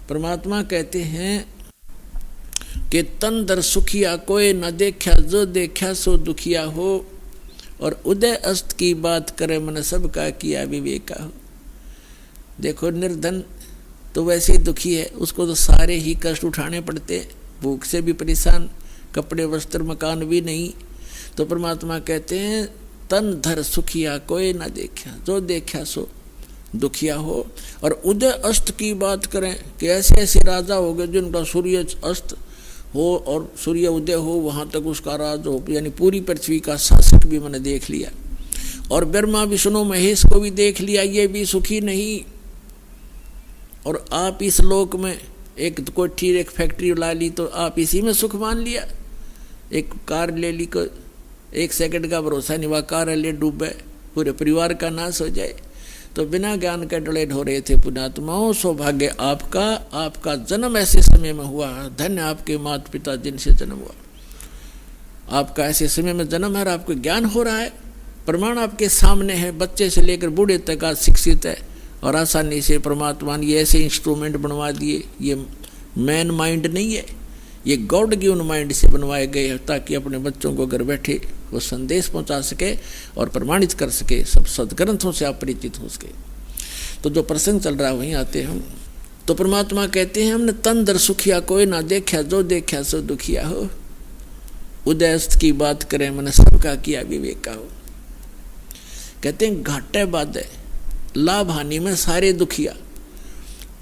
परमात्मा कहते हैं कि तन दर सुखिया कोई न देखा, जो देखा सो दुखिया हो। और उदय अस्त की बात करे, मन सबका किया विवेका हो। देखो निर्धन तो वैसे ही दुखी है, उसको तो सारे ही कष्ट उठाने पड़ते, भूख से भी परेशान, कपड़े वस्त्र मकान भी नहीं। तो परमात्मा कहते हैं तन धर सुखिया कोई ना देखा, जो देखा सो दुखिया हो। और उदय अस्त की बात करें कि ऐसे ऐसे राजा हो गए जिनका सूर्य अस्त हो और सूर्य उदय हो, वहाँ तक उसका राज हो, यानी पूरी पृथ्वी का शासक भी मैंने देख लिया। और ब्रह्मा विष्णु महेश को भी देख लिया, ये भी सुखी नहीं। और आप इस लोक में एक कोठी एक फैक्ट्री ला ली तो आप इसी में सुख मान लिया। एक कार ले ली, को एक सेकंड का भरोसा नहीं, वह कार ले डूबे, पूरे परिवार का नाश हो जाए। तो बिना ज्ञान के डले ढो रहे थे पुण्यात्माओं। सौभाग्य आपका, आपका जन्म ऐसे समय में हुआ, धन्य आपके माता पिता जिनसे जन्म हुआ। आपका ऐसे समय में जन्म है और आपको ज्ञान हो रहा है, प्रमाण आपके सामने है। बच्चे से लेकर बूढ़े तक आज शिक्षित है और आसानी से परमात्मा ने ये ऐसे इंस्ट्रूमेंट बनवा दिए। ये मैन माइंड नहीं है, ये गॉड गिवन माइंड से बनवाए गए हैं ताकि अपने बच्चों को घर बैठे वो संदेश पहुंचा सके और प्रमाणित कर सके, सब सदग्रंथों से आप परिचित हो सके। तो जो प्रसंग चल रहा है वहीं आते हम। तो परमात्मा कहते हैं हमने तन दर सुखिया कोई ना देखा, जो देखा सो दुखिया हो। उदयस्त की बात करें, मैंने सबका किया विवेका हो। कहते हैं घाटे बाधे, लाभ हानि में सारे दुखिया।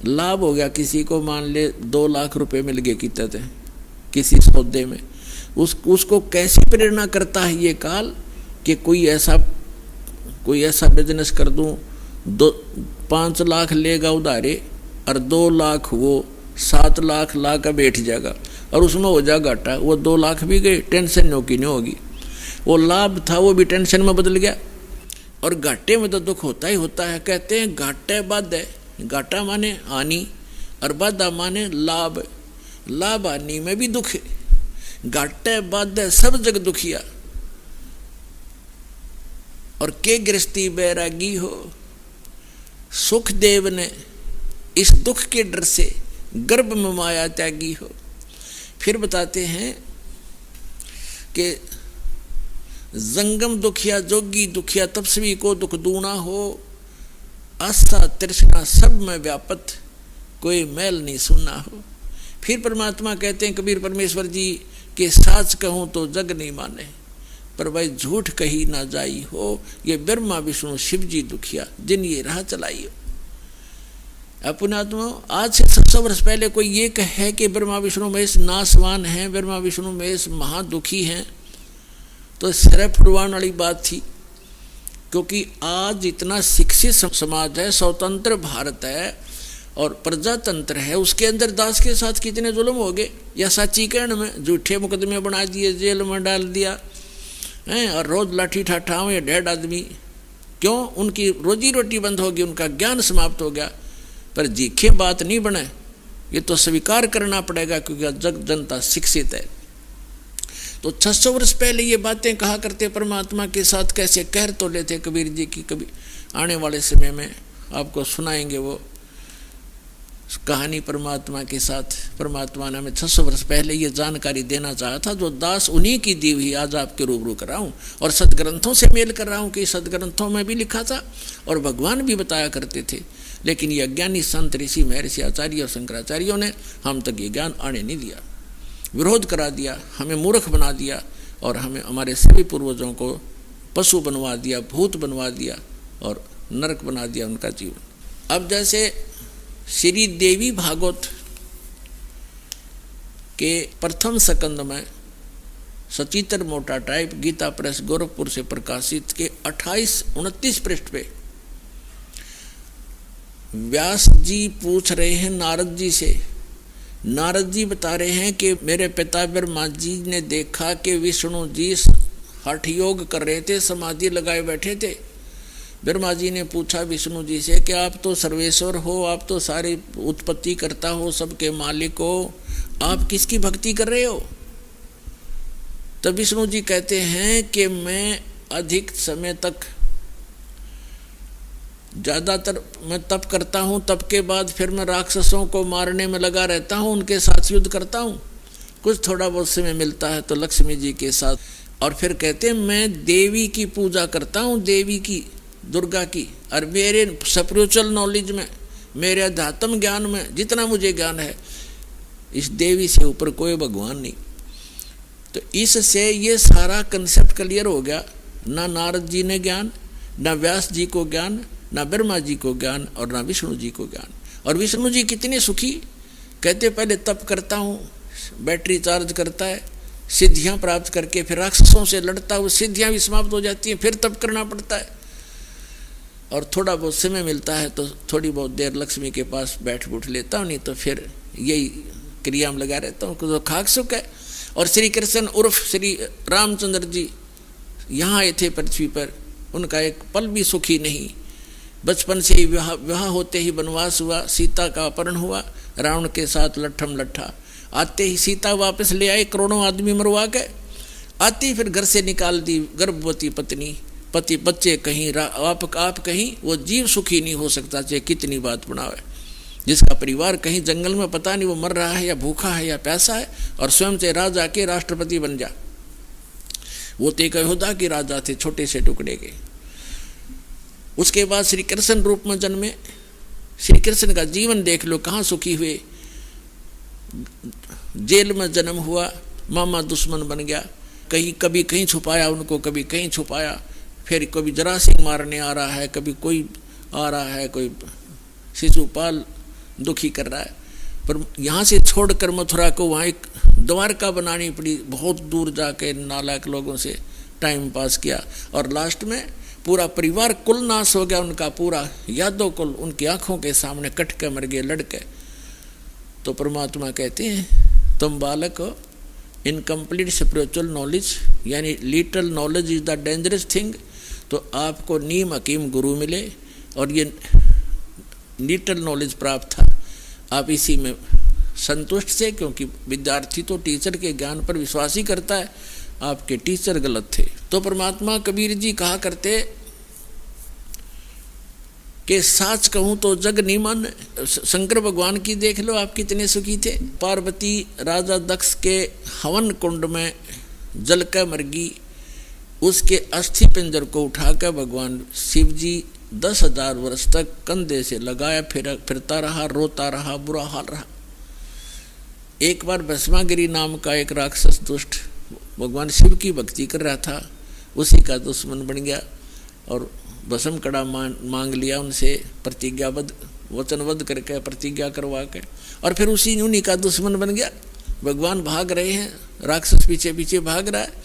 लाभ हो गया किसी को, मान ले 2 लाख रुपए मिल गए कितने किसी सौदे में, उसको कैसी प्रेरणा करता है ये काल कि कोई ऐसा बिजनेस कर दूं, 5 लाख लेगा उधारे और 2 लाख वो 7 लाख ला कर बैठ जाएगा और उसमें हो जाएगा घाटा। वो 2 लाख भी गए, टेंशन नहीं होगी। वो लाभ था वो भी टेंशन में बदल गया। और घाटे में तो दुख होता ही होता है। कहते हैं घाटे बाधे, घाटा माने हानि और बाधा माने लाभ। लाभ हानि में भी दुख है। घाटे बाधे सब जग दुखिया और के गृहस्थी बैरागी हो। सुखदेव ने इस दुख के डर से गर्भ में माया त्यागी हो। फिर बताते हैं कि जंगम दुखिया, जोगी दुखिया, तपस्वी को दुख दूना हो। आस्था तृष्णा सब में व्यापत, कोई मैल नहीं सुना हो। फिर परमात्मा कहते हैं कबीर परमेश्वर जी कि साच कहूँ तो जग नहीं माने, पर भाई झूठ कही ना जाई हो। ये ब्रह्मा विष्णु शिव जी दुखिया जिन ये राह चलाई हो। पुण्यात्मा आज से 700 वर्ष पहले कोई ये कहे कि ब्रह्मा विष्णु महेश नासवान हैं, ब्रह्मा विष्णु महेश महादुखी हैं, तो सिर फुड़वाने वाली बात थी। क्योंकि आज इतना शिक्षित समाज है, स्वतंत्र भारत है और प्रजातंत्र है, उसके अंदर दास के साथ कितने जुल्म हो गए। या साचीकरण में झूठे मुकदमे बना दिए, जेल में डाल दिया हैं और रोज लाठी ठाठाओं या 1.5 आदमी। क्यों? उनकी रोजी रोटी बंद हो गई, उनका ज्ञान समाप्त हो गया। पर जीखे बात नहीं बने, ये तो स्वीकार करना पड़ेगा क्योंकि जग जनता शिक्षित है। तो 600 वर्ष पहले ये बातें कहा करते परमात्मा के साथ, कैसे कह तो लेते कबीर जी की। कभी आने वाले समय में आपको सुनाएंगे वो कहानी परमात्मा के साथ। परमात्मा ने हमें 600 वर्ष पहले ये जानकारी देना चाहा था, जो दास उन्हीं की दी हुई आज आपके रूबरू कर रहा हूँ और सदग्रंथों से मेल कर रहा हूँ कि सदग्रंथों में भी लिखा था और भगवान भी बताया करते थे। लेकिन ये अज्ञानी संत ऋषि महर्षि आचार्य और शंकराचार्यों ने हम तक ये ज्ञान आने नहीं दिया, विरोध करा दिया, हमें मूर्ख बना दिया और हमें हमारे सभी पूर्वजों को पशु बनवा दिया, भूत बनवा दिया और नरक बना दिया उनका जीवन। अब जैसे श्री देवी भागवत के प्रथम स्कंद में सचित्र मोटा टाइप गीता प्रेस गोरखपुर से प्रकाशित के 28-29 पृष्ठ पे व्यास जी पूछ रहे हैं नारद जी से। नारद जी बता रहे हैं कि मेरे पिता ब्रह्मा जी ने देखा कि विष्णु जी हठ योग कर रहे थे, समाधि लगाए बैठे थे। ब्रह्मा जी ने पूछा विष्णु जी से कि आप तो सर्वेश्वर हो, आप तो सारी उत्पत्ति करता हो, सबके मालिक हो, आप किसकी भक्ति कर रहे हो? तब विष्णु जी कहते हैं कि मैं अधिक समय तक ज़्यादातर मैं तप करता हूँ, तप के बाद फिर मैं राक्षसों को मारने में लगा रहता हूँ, उनके साथ युद्ध करता हूँ। कुछ थोड़ा बहुत समय मिलता है तो लक्ष्मी जी के साथ, और फिर कहते हैं मैं देवी की पूजा करता हूँ, देवी की, दुर्गा की। और मेरे स्पिरिचुअल नॉलेज में, मेरे अध्यात्म ज्ञान में जितना मुझे ज्ञान है, इस देवी से ऊपर कोई भगवान नहीं। तो इससे ये सारा कंसेप्ट क्लियर हो गया। ना नारद जी ने ज्ञान, ना व्यास जी को ज्ञान, ना ब्रह्मा जी को ज्ञान, और ना विष्णु जी को ज्ञान। और विष्णु जी कितने सुखी, कहते पहले तप करता हूँ, बैटरी चार्ज करता है, सिद्धियां प्राप्त करके फिर राक्षसों से लड़ता है, सिद्धियां भी समाप्त हो जाती हैं, फिर तप करना पड़ता है। और थोड़ा बहुत समय मिलता है तो थोड़ी बहुत देर लक्ष्मी के पास बैठ उठ लेता हूँ, नहीं तो फिर यही क्रिया में लगा रहता हूँ। तो खाक सुख है। और श्री कृष्ण उर्फ श्री रामचंद्र जी यहाँ आए थे पृथ्वी पर, उनका एक पल भी सुखी नहीं। बचपन से ही विवाह होते ही वनवास हुआ, सीता का अपहरण हुआ, रावण के साथ लट्ठम लट्ठा। आते ही सीता वापस ले आए, करोड़ों आदमी मरवा के। आती फिर घर से निकाल दी गर्भवती पत्नी, पति बच्चे कहीं, आप कहीं। वो जीव सुखी नहीं हो सकता चाहे कितनी बात बनावे। जिसका परिवार कहीं जंगल में पता नहीं वो मर रहा है या भूखा है या प्यासा है, और स्वयं से राजा के राष्ट्रपति बन जा। वो तो एक यहूदा के राजा थे, छोटे से टुकड़े के। उसके बाद श्री कृष्ण रूप में जन्मे। श्री कृष्ण का जीवन देख लो, कहाँ सुखी हुए। जेल में जन्म हुआ, मामा दुश्मन बन गया, कहीं कभी कहीं छुपाया उनको, कभी कहीं छुपाया। फिर कभी जरासिंह मारने आ रहा है, कभी कोई आ रहा है, कोई शिशुपाल दुखी कर रहा है। पर यहाँ से छोड़कर मथुरा को वहाँ एक द्वारका बनानी पड़ी, बहुत दूर जाके नालायक लोगों से टाइम पास किया। और लास्ट में पूरा परिवार कुल नाश हो गया उनका, पूरा यादव कुल उनकी आंखों के सामने कट के मर गए, लड़के। तो परमात्मा कहते हैं तुम बालक हो, इनकम्प्लीट स्पिरिचुअल नॉलेज, यानी little knowledge is the dangerous thing. तो आपको नीम हकीम गुरु मिले और ये लिटल नॉलेज प्राप्त था, आप इसी में संतुष्ट थे, क्योंकि विद्यार्थी तो टीचर के ज्ञान पर विश्वास ही करता है। आपके टीचर गलत थे। तो परमात्मा कबीर जी कहा करते कि साच कहूं तो जग नीमन। शंकर भगवान की देख लो, आप कितने सुखी थे। पार्वती राजा दक्ष के हवन कुंड में जल कर मर गई, उसके अस्थि पिंजर को उठाकर भगवान शिव जी 10,000 वर्ष तक कंधे से लगाया, फिरता रहा, रोता रहा, बुरा हाल रहा। एक बार भस्मागिरी नाम का एक राक्षस दुष्ट भगवान शिव की भक्ति कर रहा था, उसी का दुश्मन बन गया और भस्म कड़ा मांग लिया उनसे, प्रतिज्ञाबद्ध वचनबद्ध करके प्रतिज्ञा करवा के, और फिर उन्हीं का दुश्मन बन गया। भगवान भाग रहे हैं, राक्षस पीछे पीछे भाग रहा है।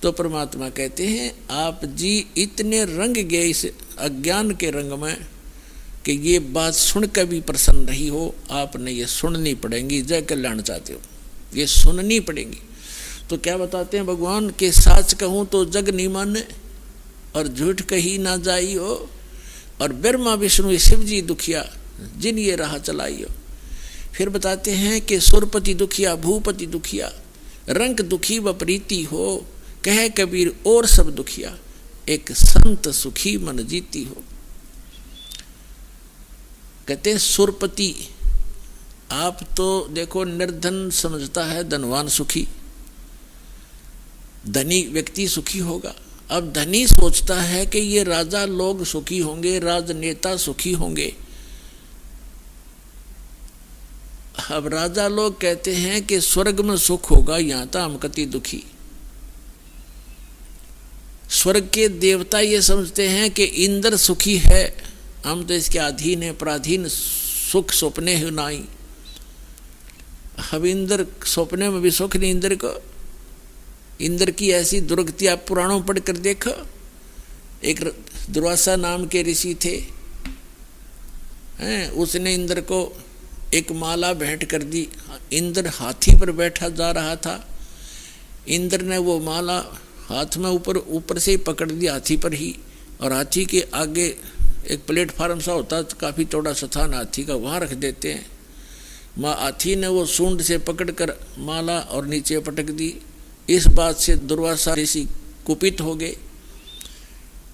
तो परमात्मा कहते हैं आप जी इतने रंग गए इस अज्ञान के रंग में कि ये बात सुनकर भी प्रसन्न नहीं हो, आपने ये सुननी पड़ेगी। जय कल्याण चाहते हो, ये सुननी पड़ेगी। तो क्या बताते हैं भगवान के साच कहूँ तो जग नीमन, और झूठ कही ना जाई हो, और ब्रह्मा विष्णु शिव जी दुखिया जिन ये राह चलाई हो। फिर बताते हैं कि सुरपति दुखिया भूपति दुखिया, रंग दुखी व प्रीति हो, कहे कबीर और सब दुखिया, एक संत सुखी मन जीती हो। कहते हैं सुरपति, आप तो देखो निर्धन समझता है धनवान सुखी, धनी व्यक्ति सुखी होगा। अब धनी सोचता है कि ये राजा लोग सुखी होंगे, राजनेता सुखी होंगे। अब राजा लोग कहते हैं कि स्वर्ग में सुख होगा, यहां तो हम कति दुखी। स्वर्ग के देवता ये समझते हैं कि इंद्र सुखी है, हम तो इसके अधीन है, पराधीन, सुख सपने ही नाई। अब इंद्र सपने में भी सुख नहीं इंद्र को। इंद्र की ऐसी दुर्गति आप पुराणों पढ़ कर देखो। एक दुर्वासा नाम के ऋषि थे, उसने इंद्र को एक माला भेंट कर दी। इंद्र हाथी पर बैठा जा रहा था, इंद्र ने वो माला हाथ में ऊपर से ही पकड़ दी हाथी पर ही, और हाथी के आगे एक प्लेटफार्म सा होता, काफ़ी चौड़ा स्थान हाथी का, वहाँ रख देते हैं। हाथी ने वो सूंड से पकड़कर माला और नीचे पटक दी। इस बात से दुर्वासा ऋषि कुपित हो गए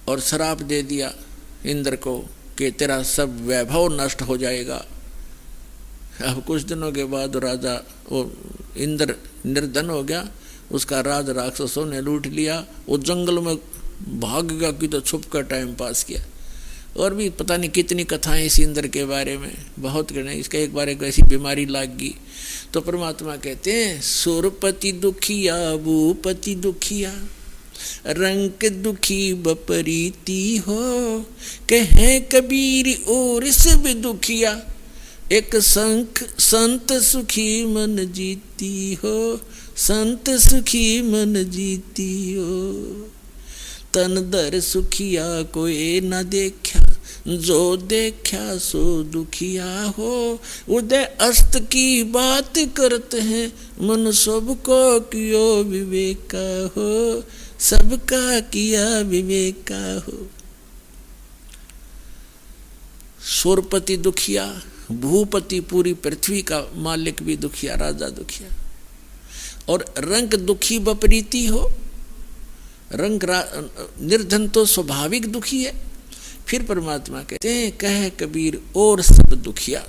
और श्राप दे दिया इंद्र को कि तेरा सब वैभव नष्ट हो जाएगा। अब कुछ दिनों के बाद राजा वो इंद्र निर्धन हो गया, उसका राज राक्षसों ने लूट लिया। वो जंगल में भाग गया कि तो छुप कर टाइम पास किया। और भी पता नहीं कितनी कथाएं इस इंद्र के बारे में, बहुत कहने। इसका एक बार एक ऐसी बीमारी लाग गई तो परमात्मा कहते हैं सुरपति दुखिया भूपति दुखिया रंक दुखी बपरीती हो, कहे कबीर और सब दुखिया एक संत सुखी मन जीती हो, संत सुखी मन जीती हो। तन दर सुखिया कोई न देखा, जो देखा सो दुखिया हो। उदय अस्त की बात करते हैं, मन सबको कियो विवेका हो, सबका किया विवेका हो। सुरपति दुखिया, भूपति पूरी पृथ्वी का मालिक भी दुखिया, राजा दुखिया। और रंग दुखी बपरीती हो, रंग निर्धन तो स्वाभाविक दुखी है। फिर परमात्मा कहते हैं कह कबीर और सब दुखिया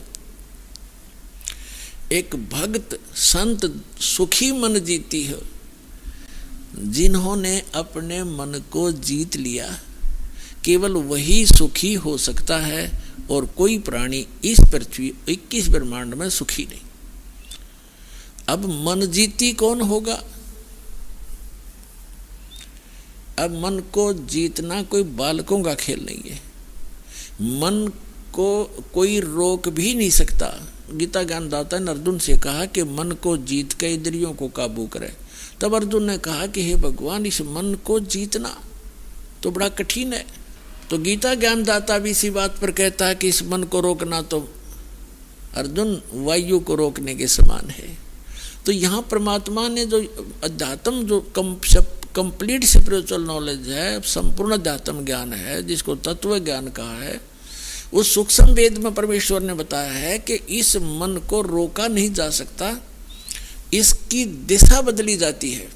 एक भक्त संत सुखी मन जीती हो। जिन्होंने अपने मन को जीत लिया केवल वही सुखी हो सकता है, और कोई प्राणी इस पृथ्वी 21 ब्रह्मांड में सुखी नहीं। अब मन जीती कौन होगा? अब मन को जीतना कोई बालकों का खेल नहीं है। मन को कोई रोक भी नहीं सकता। गीता ज्ञानदाता ने अर्जुन से कहा कि मन को जीत के इंद्रियों को काबू करे। तब अर्जुन ने कहा कि हे भगवान, इस मन को जीतना तो बड़ा कठिन है। तो गीता ज्ञानदाता भी इसी बात पर कहता है कि इस मन को रोकना तो अर्जुन वायु को रोकने के समान है। तो यहाँ परमात्मा ने जो अध्यात्म जो कंप्लीट स्पिरिचुअल नॉलेज है, संपूर्ण अध्यात्म ज्ञान है, जिसको तत्व ज्ञान कहा है, उस सूक्ष्म वेद में परमेश्वर ने बताया है कि इस मन को रोका नहीं जा सकता, इसकी दिशा बदली जाती है।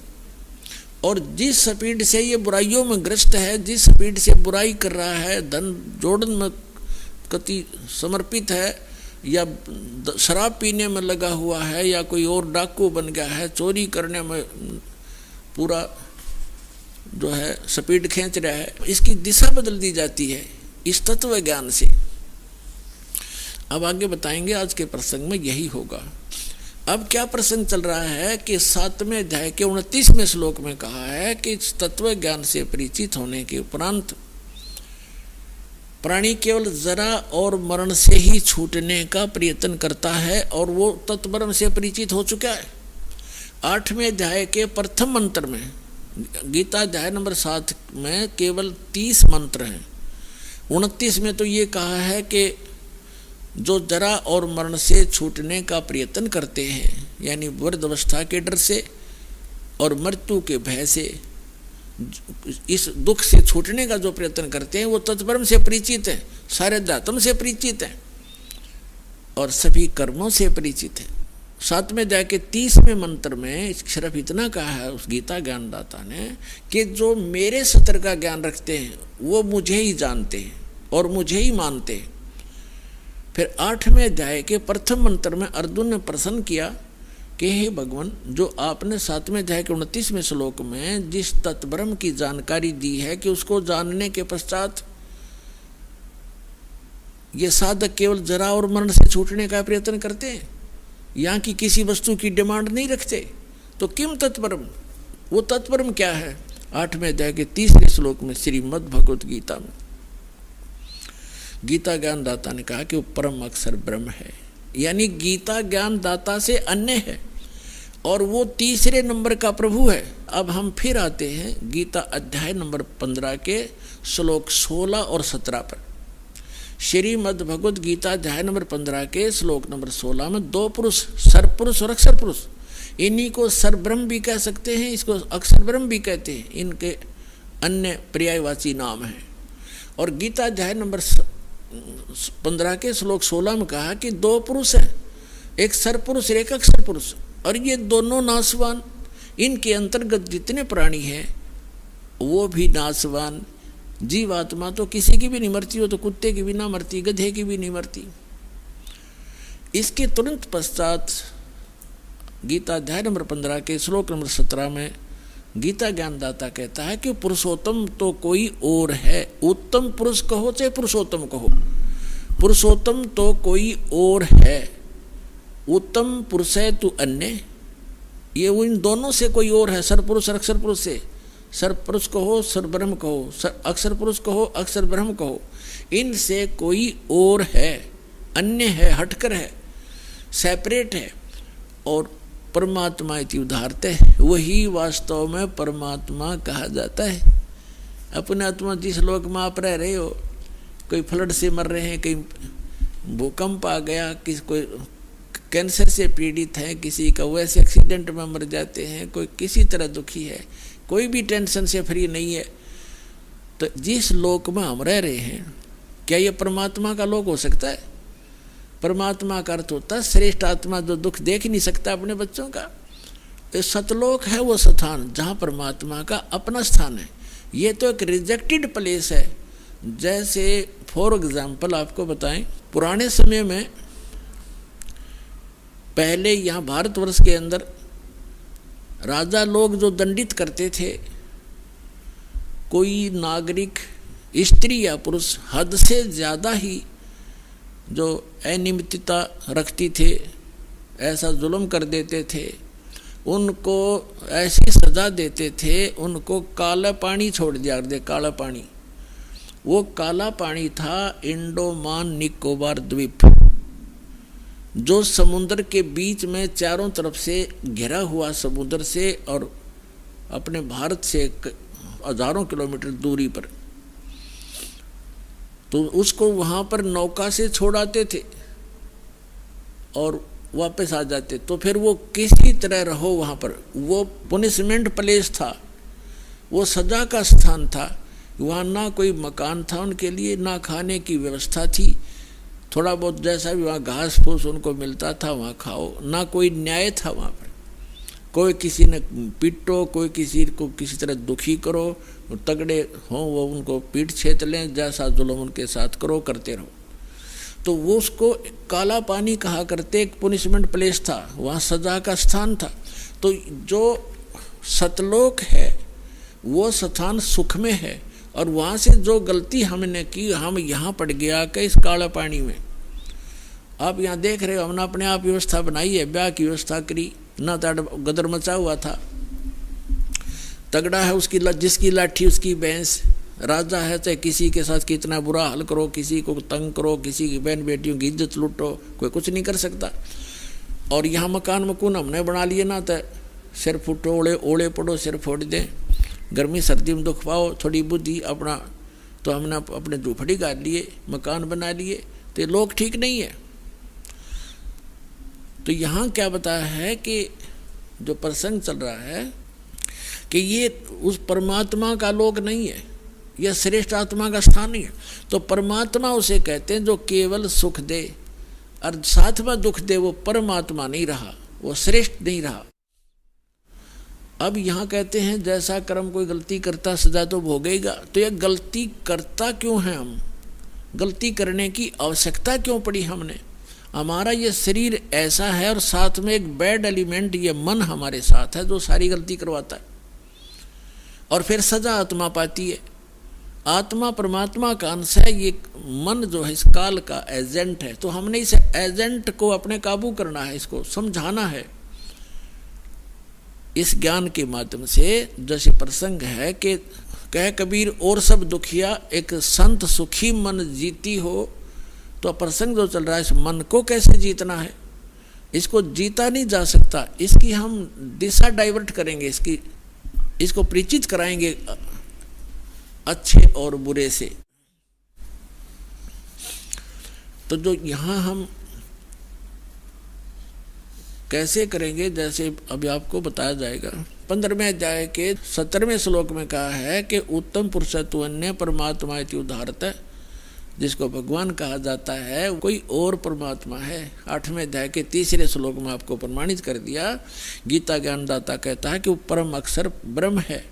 और जिस स्पीड से ये बुराइयों में ग्रस्त है, जिस स्पीड से बुराई कर रहा है, धन जोड़न में कति समर्पित है, या शराब पीने में लगा हुआ है, या कोई और डाकू बन गया है, चोरी करने में पूरा जो है स्पीड खींच रहा है, इसकी दिशा बदल दी जाती है इस तत्व ज्ञान से। अब आगे बताएंगे, आज के प्रसंग में यही होगा। अब क्या प्रसंग चल रहा है कि 7वें अध्याय के 29वें श्लोक में कहा है कि इस तत्व ज्ञान से परिचित होने के उपरांत प्राणी केवल जरा और मरण से ही छूटने का प्रयत्न करता है, और वो तत्ब्रह्म से परिचित हो चुका है। 8वें अध्याय के प्रथम मंत्र में, गीता अध्याय नंबर 7 में केवल 30 मंत्र हैं। 29 में तो ये कहा है कि जो जरा और मरण से छूटने का प्रयत्न करते हैं, यानी वृद्ध अवस्था के डर से और मृत्यु के भय से, इस दुख से छूटने का जो प्रयत्न करते हैं, वो तत्ब्रह्म से परिचित है, सारे अध्यात्म से परिचित है और सभी कर्मों से परिचित है। 7वें अध्याय के 30वें मंत्र में सिर्फ इतना कहा है उस गीता ज्ञानदाता ने कि जो मेरे सत्य का ज्ञान रखते हैं वो मुझे ही जानते हैं और मुझे ही मानते हैं। फिर 8वें अध्याय के प्रथम मंत्र में अर्जुन ने प्रश्न किया कि हे भगवान, जो आपने 7वें अध्याय के 29वें श्लोक में जिस तत्ब्रह्म की जानकारी दी है कि उसको जानने के पश्चात ये साधक केवल जरा और मरण से छूटने का प्रयत्न करते हैं, यहाँ की किसी वस्तु की डिमांड नहीं रखते, तो किम तत्ब्रह्म, वो तत्ब्रह्म क्या है? 8वें अध्याय के 30वें श्लोक में श्रीमद् भगवत गीता में गीता ज्ञानदाता ने कहा कि वो परम अक्षर ब्रह्म है, यानी गीता ज्ञानदाता से अन्य है और वो तीसरे नंबर का प्रभु है। अब हम फिर आते हैं गीता अध्याय नंबर 15 के श्लोक 16 और 17 पर। श्रीमद् भगवत गीता अध्याय नंबर 15 के श्लोक नंबर 16 में दो पुरुष, सरपुरुष और अक्षर पुरुष, इन्हीं को सरब्रह्म भी कह सकते हैं, इसको अक्षर ब्रह्म भी कहते हैं, इनके अन्य पर्यायवाची नाम हैं। और गीता अध्याय नंबर 15 के श्लोक 16 में कहा कि दो पुरुष हैं, एक सरपुरुष और एक अक्षर पुरुष, और ये दोनों नाशवान, इनके अंतर्गत जितने प्राणी हैं वो भी नाशवान, जीवात्मा तो किसी की भी नहीं मरती, हो तो कुत्ते की भी ना मरती, गधे की भी नहीं मरती। इसके तुरंत पश्चात गीता अध्याय नंबर 15 के श्लोक नंबर 17 में गीता ज्ञानदाता कहता है कि पुरुषोत्तम तो कोई और है। उत्तम पुरुष कहो चाहे पुरुषोत्तम कहो, पुरुषोत्तम तो कोई और है। उत्तम पुरुष है तू अन्य, ये इन दोनों से कोई और है। सरपुरुष और अक्षर पुरुष से, सरपुरुष कहो सर ब्रह्म कहो, अक्षर पुरुष कहो अक्षर ब्रह्म कहो, इनसे कोई और है, अन्य है, हटकर है, सेपरेट है। और परमात्मा इति उदाहरते, वही वास्तव में परमात्मा कहा जाता है। अपने आत्मा जिस लोक में आप रह रहे हो, कोई फ्लड से मर रहे हैं, कहीं भूकंप आ गया, किसी कोई कैंसर से पीड़ित है, किसी का वैसे एक्सीडेंट में मर जाते हैं, कोई किसी तरह दुखी है, कोई भी टेंशन से फ्री नहीं है, तो जिस लोक में हम रह रहे हैं क्या ये परमात्मा का लोक हो सकता है? परमात्मा का अर्थ होता है श्रेष्ठ आत्मा जो दुख देख नहीं सकता अपने बच्चों का। ये सतलोक है वो स्थान जहाँ परमात्मा का अपना स्थान है। ये तो एक रिजेक्टेड प्लेस है। जैसे फॉर एग्जाम्पल आपको बताएं, पुराने समय में पहले यहाँ भारतवर्ष के अंदर राजा लोग जो दंडित करते थे, कोई नागरिक स्त्री या पुरुष हद से ज़्यादा ही जो अनियमितता रखती थे, ऐसा जुल्म कर देते थे, उनको ऐसी सज़ा देते थे, उनको काला पानी छोड़ दिया दे। काला पानी, वो काला पानी था इंडोमान निकोबार द्वीप, जो समुद्र के बीच में चारों तरफ से घिरा हुआ समुद्र से और अपने भारत से हजारों किलोमीटर दूरी पर। तो उसको वहाँ पर नौका से छोड़ाते थे और वापस आ जाते। तो फिर वो किसी तरह रहो वहाँ पर, वो पनिशमेंट प्लेस था, वो सजा का स्थान था। वहाँ ना कोई मकान था उनके लिए, ना खाने की व्यवस्था थी, थोड़ा बहुत जैसा भी वहाँ घास फूस उनको मिलता था वहाँ खाओ, ना कोई न्याय था वहाँ पर। कोई किसी ने पीटो, कोई किसी को किसी तरह दुखी करो, तगड़े हों वो उनको पीट छेत लें, जैसा जुल्म उनके साथ करो करते रहो। तो वो उसको काला पानी कहा करते, एक पनिशमेंट प्लेस था, वहाँ सजा का स्थान था। तो जो सतलोक है वो स्थान सुख में है, और वहाँ से जो गलती हमने की, हम यहाँ पड़ गया कि इस काला पानी में। आप यहाँ देख रहे हो, हमने अपने आप व्यवस्था बनाई है, ब्याह की व्यवस्था करी, ना गदर मचा हुआ था, तगड़ा है उसकी जिसकी लाठी उसकी भैंस, राजा है, चाहे किसी के साथ कितना बुरा हाल करो, किसी को तंग करो, किसी की बहन बेटियों की इज्जत लूटो, कोई कुछ नहीं कर सकता। और यहाँ मकान मकून हमने बना लिए ना, तो सिर फुटो, ओले पड़ो, सिर फोड़ दें, गर्मी सर्दी में दुख पाओ, थोड़ी बुद्धि अपना, तो हमने अपने झूपड़ी गाड़ लिए, मकान बना लिए, तो लोग ठीक नहीं है। तो यहाँ क्या बताया है कि जो प्रसंग चल रहा है कि ये उस परमात्मा का लोक नहीं है, यह श्रेष्ठ आत्मा का स्थान नहीं है। तो परमात्मा उसे कहते हैं जो केवल सुख दे और साथ में दुख दे, वो परमात्मा नहीं रहा, वो श्रेष्ठ नहीं रहा। अब यहाँ कहते हैं जैसा कर्म कोई गलती करता सजा तो भोगेगा। तो यह गलती करता क्यों है? हम गलती करने की आवश्यकता क्यों पड़ी हमने? हमारा ये शरीर ऐसा है और साथ में एक बैड एलिमेंट ये मन हमारे साथ है जो सारी गलती करवाता है, और फिर सजा आत्मा पाती है। आत्मा परमात्मा का अंश है, ये मन जो है इस काल का एजेंट है। तो हमने इस एजेंट को अपने काबू करना है, इसको समझाना है इस ज्ञान के माध्यम से। जैसे प्रसंग है कि कह कबीर और सब दुखिया एक संत सुखी मन जीती हो। तो प्रसंग जो चल रहा है, इस मन को कैसे जीतना है? इसको जीता नहीं जा सकता, इसकी हम दिशा डाइवर्ट करेंगे, इसको परिचित कराएंगे अच्छे और बुरे से। तो जो यहाँ हम कैसे करेंगे, जैसे अभी आपको बताया जाएगा। 15वें अध्याय के 17वें श्लोक में कहा है कि उत्तम पुरुष तु अन्य परमात्मा इति उदाहरत, जिसको भगवान कहा जाता है कोई और परमात्मा है। 8वें अध्याय के 3रे श्लोक में आपको प्रमाणित कर दिया। गीता ज्ञानदाता कहता है कि वो परम अक्षर ब्रह्म है,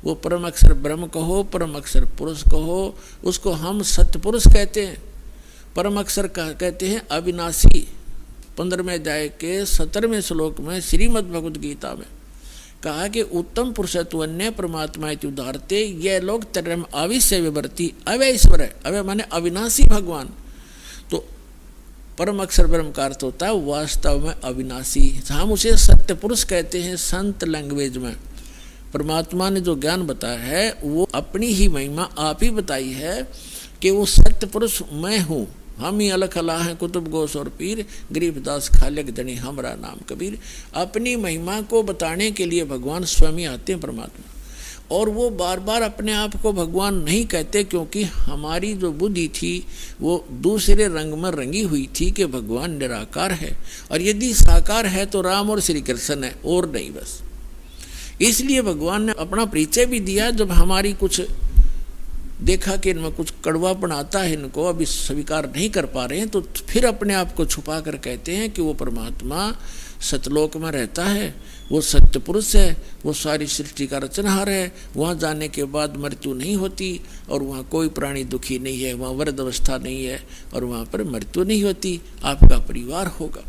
वो परम अक्षर ब्रह्म कहो, परम अक्षर पुरुष कहो, उसको हम सत्य पुरुष कहते हैं। परम अक्षर कहते हैं अविनाशी। 15वें अध्याय के 17वें श्लोक में श्रीमद् भगवद गीता में कहा कि उत्तम पुरुषत्वन्य परमात्मा इति उदाहरते ये लोग तरम अविश्य विवर्ती अव्यय ईश्वर है। अव्यय माने अविनाशी भगवान। तो परम अक्षर ब्रह्म का अर्थ होता है वास्तव में अविनाशी। हम उसे सत्य पुरुष कहते हैं संत लैंग्वेज में। परमात्मा ने जो ज्ञान बताया है वो अपनी ही महिमा आप ही बताई है कि वो सत्य पुरुष मैं हूँ। हम ही अलख अला हैं कुतुब गोस और पीर, गरीबदास खालिक धनी हमरा नाम कबीर। अपनी महिमा को बताने के लिए भगवान स्वयं ही आते हैं परमात्मा। और वो बार बार अपने आप को भगवान नहीं कहते, क्योंकि हमारी जो बुद्धि थी वो दूसरे रंग में रंगी हुई थी कि भगवान निराकार है, और यदि साकार है तो राम और श्री कृष्ण है और नहीं बस। इसलिए भगवान ने अपना परिचय भी दिया। जब हमारी कुछ देखा कि इनमें कुछ कड़वापन आता है, इनको अभी स्वीकार नहीं कर पा रहे हैं, तो फिर अपने आप को छुपा कर कहते हैं कि वो परमात्मा सतलोक में रहता है, वो सत्य पुरुष है, वो सारी सृष्टि का रचनहार है। वहाँ जाने के बाद मृत्यु नहीं होती और वहाँ कोई प्राणी दुखी नहीं है, वहाँ वृद्ध अवस्था नहीं है और वहाँ पर मृत्यु नहीं होती, आपका परिवार होगा।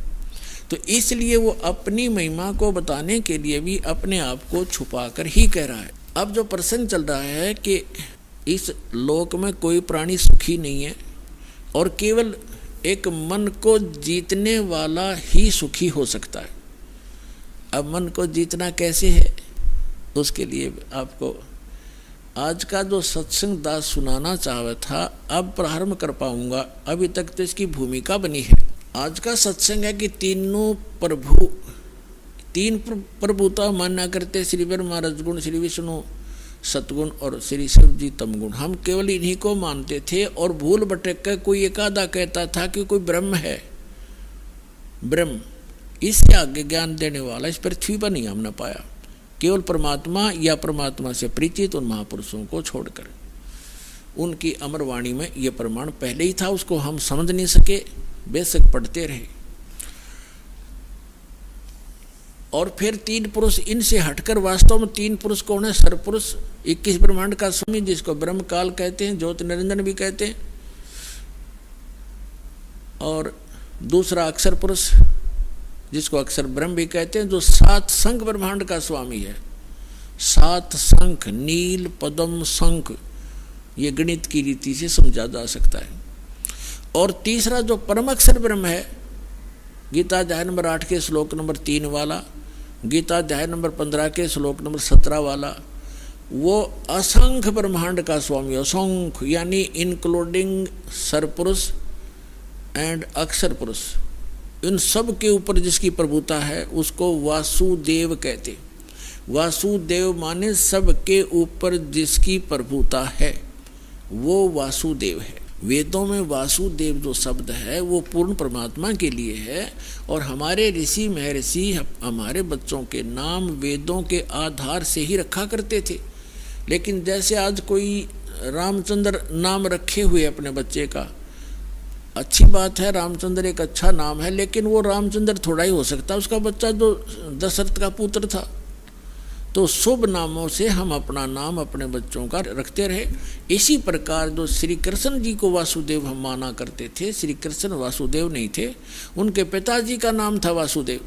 तो इसलिए वो अपनी महिमा को बताने के लिए भी अपने आप को छुपा कर ही कह रहा है। अब जो प्रसंग चल रहा है कि इस लोक में कोई प्राणी सुखी नहीं है और केवल एक मन को जीतने वाला ही सुखी हो सकता है। अब मन को जीतना कैसे है, उसके लिए आपको आज का जो सत्संग दास सुनाना चाहा था अब प्रारंभ कर पाऊंगा। अभी तक तो इसकी भूमिका बनी है। आज का सत्संग है कि तीन प्रभुता मान्या करते श्री ब्रह्मा रजगुण, श्री विष्णु सतगुण और श्री शिव जी तमगुण। हम केवल इन्हीं को मानते थे और भूल भटक कर कोई एक आधा कहता था कि कोई ब्रह्म है। ब्रह्म इससे आगे ज्ञान देने वाला इस पृथ्वी पर नहीं हमने पाया, केवल परमात्मा या परमात्मा से परिचित उन महापुरुषों को छोड़कर। उनकी अमर वाणी में ये प्रमाण पहले ही था, उसको हम समझ नहीं सके, बेशक पढ़ते रहे। और फिर तीन पुरुष, इनसे हटकर वास्तव में तीन पुरुष कौन है? सरपुरुष 21 ब्रह्मांड का स्वामी, जिसको ब्रह्म काल कहते हैं, ज्योति निरंजन भी कहते हैं। और दूसरा अक्षर पुरुष, जिसको अक्षर ब्रह्म भी कहते हैं, जो 7 शंख ब्रह्मांड का स्वामी है। 7 शंख, नील, पद्म, शंख, ये गणित की रीति से समझा जा सकता है। और तीसरा जो परम अक्षर ब्रह्म है, गीता अध्याय नंबर 8 के श्लोक नंबर 3 वाला, गीता अध्याय नंबर 15 के श्लोक नंबर 17 वाला, वो असंख्य ब्रह्मांड का स्वामी। असंख्य यानी इंक्लूडिंग सरपुरुष एंड अक्षर पुरुष, इन सब के ऊपर जिसकी प्रभुता है उसको वासुदेव कहते। वासुदेव माने सब के ऊपर जिसकी प्रभुता है वो वासुदेव है। वेदों में वासुदेव जो शब्द है वो पूर्ण परमात्मा के लिए है। और हमारे ऋषि महर्षि हमारे बच्चों के नाम वेदों के आधार से ही रखा करते थे। लेकिन जैसे आज कोई रामचंद्र नाम रखे हुए अपने बच्चे का, अच्छी बात है, रामचंद्र एक अच्छा नाम है, लेकिन वो रामचंद्र थोड़ा ही हो सकता, उसका बच्चा जो दशरथ का पुत्र था। तो शुभ नामों से हम अपना नाम अपने बच्चों का रखते रहे। इसी प्रकार जो श्री कृष्ण जी को वासुदेव हम माना करते थे, श्री कृष्ण वासुदेव नहीं थे, उनके पिताजी का नाम था वासुदेव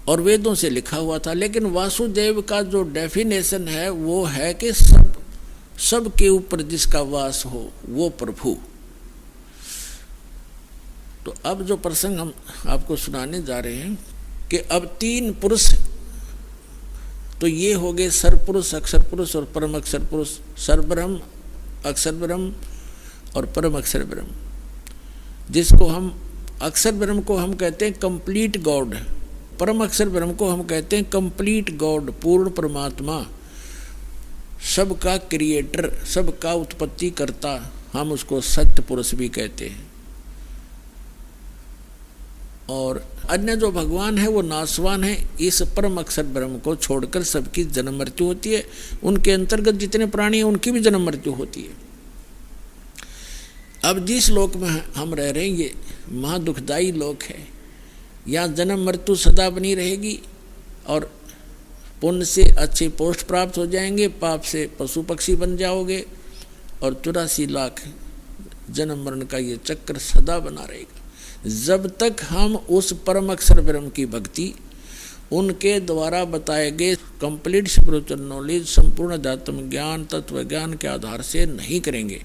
और वेदों से लिखा हुआ था। लेकिन वासुदेव का जो डेफिनेशन है वो है कि सब के ऊपर जिसका वास हो वो प्रभु। तो अब जो प्रसंग हम आपको सुनाने जा रहे हैं कि अब 3 पुरुष, तो ये हो गए सरपुरुष, अक्षर पुरुष और परम अक्षर पुरुष। सरब्रह्म, अक्षर ब्रह्म और परम अक्षर ब्रह्म, जिसको हम अक्षर ब्रह्म को हम कहते हैं कंप्लीट गॉड, परम अक्षर ब्रह्म को हम कहते हैं कंप्लीट गॉड, पूर्ण परमात्मा, सबका क्रिएटर, सबका उत्पत्ति करता, हम उसको सत्य पुरुष भी कहते हैं। और अन्य जो भगवान है वो नाशवान है। इस परम अक्षर ब्रह्म को छोड़कर सबकी जन्म मृत्यु होती है। उनके अंतर्गत जितने प्राणी हैं उनकी भी जन्म मृत्यु होती है। अब जिस लोक में हम रह रहे हैं ये महादुखदायी लोक है। यहाँ जन्म मृत्यु सदा बनी रहेगी और पुण्य से अच्छे पोस्ट प्राप्त हो जाएंगे, पाप से पशु पक्षी बन जाओगे, और 84 लाख जन्म मरण का ये चक्र सदा बना रहेगा। जब तक हम उस परम अक्षर ब्रह्म की भक्ति, उनके द्वारा बताए गए कंप्लीट स्पिरिचुअल नॉलेज, संपूर्ण अध्यात्म ज्ञान, तत्व ज्ञान के आधार से नहीं करेंगे,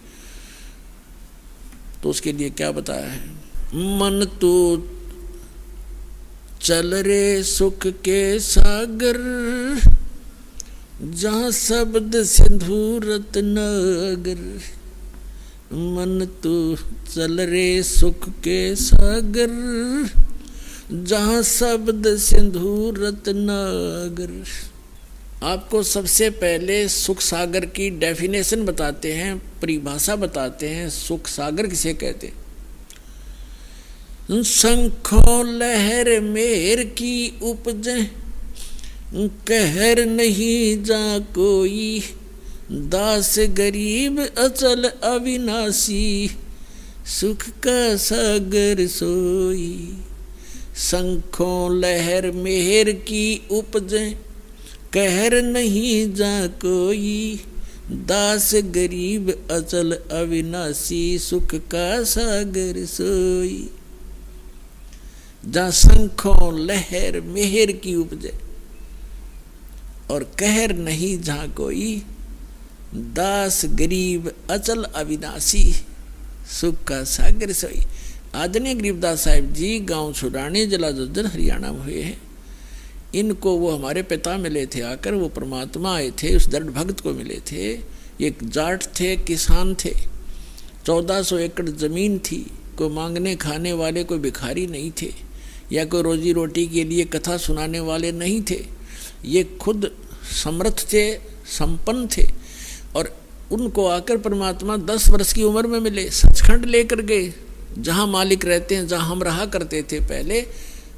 तो उसके लिए क्या बताया है? मन तो चल रे सुख के सागर, जहाँ शब्द सिंधु रत्नागर। मन तो चल रे सुख के सागर, जहाँ शब्द सिंधु रत्नागर। आपको सबसे पहले सुख सागर की डेफिनेशन बताते हैं, परिभाषा बताते हैं। सुख सागर किसे कहते? शंखों लहर मेर की उपज, कहर नहीं जा कोई, दास गरीब अचल अविनाशी, सुख का सागर सोई। शंखों लहर मेहर की उपज, कहर नहीं जा कोई, दास गरीब अचल अविनाशी, सुख का सागर सोई। जहाँ शंखों लहर मेहर की उपजे और कहर नहीं जहाँ कोई, दास गरीब अचल अविनाशी, सुख का सागर सोई। आदरणीय गरीबदास साहिब जी गांव छुरानी, जिला झज्जर, हरियाणा में हुए हैं। इनको वो हमारे पिता मिले थे आकर, वो परमात्मा आए थे, उस दृढ़ भक्त को मिले थे। एक जाट थे, किसान थे, 1400 एकड़ जमीन थी, कोई मांगने खाने वाले कोई भिखारी नहीं थे, या कोई रोजी रोटी के लिए कथा सुनाने वाले नहीं थे। ये खुद समर्थ थे, संपन्न थे, और उनको आकर परमात्मा 10 वर्ष की उम्र में मिले, सचखंड लेकर गए, जहाँ मालिक रहते हैं, जहाँ हम रहा करते थे पहले।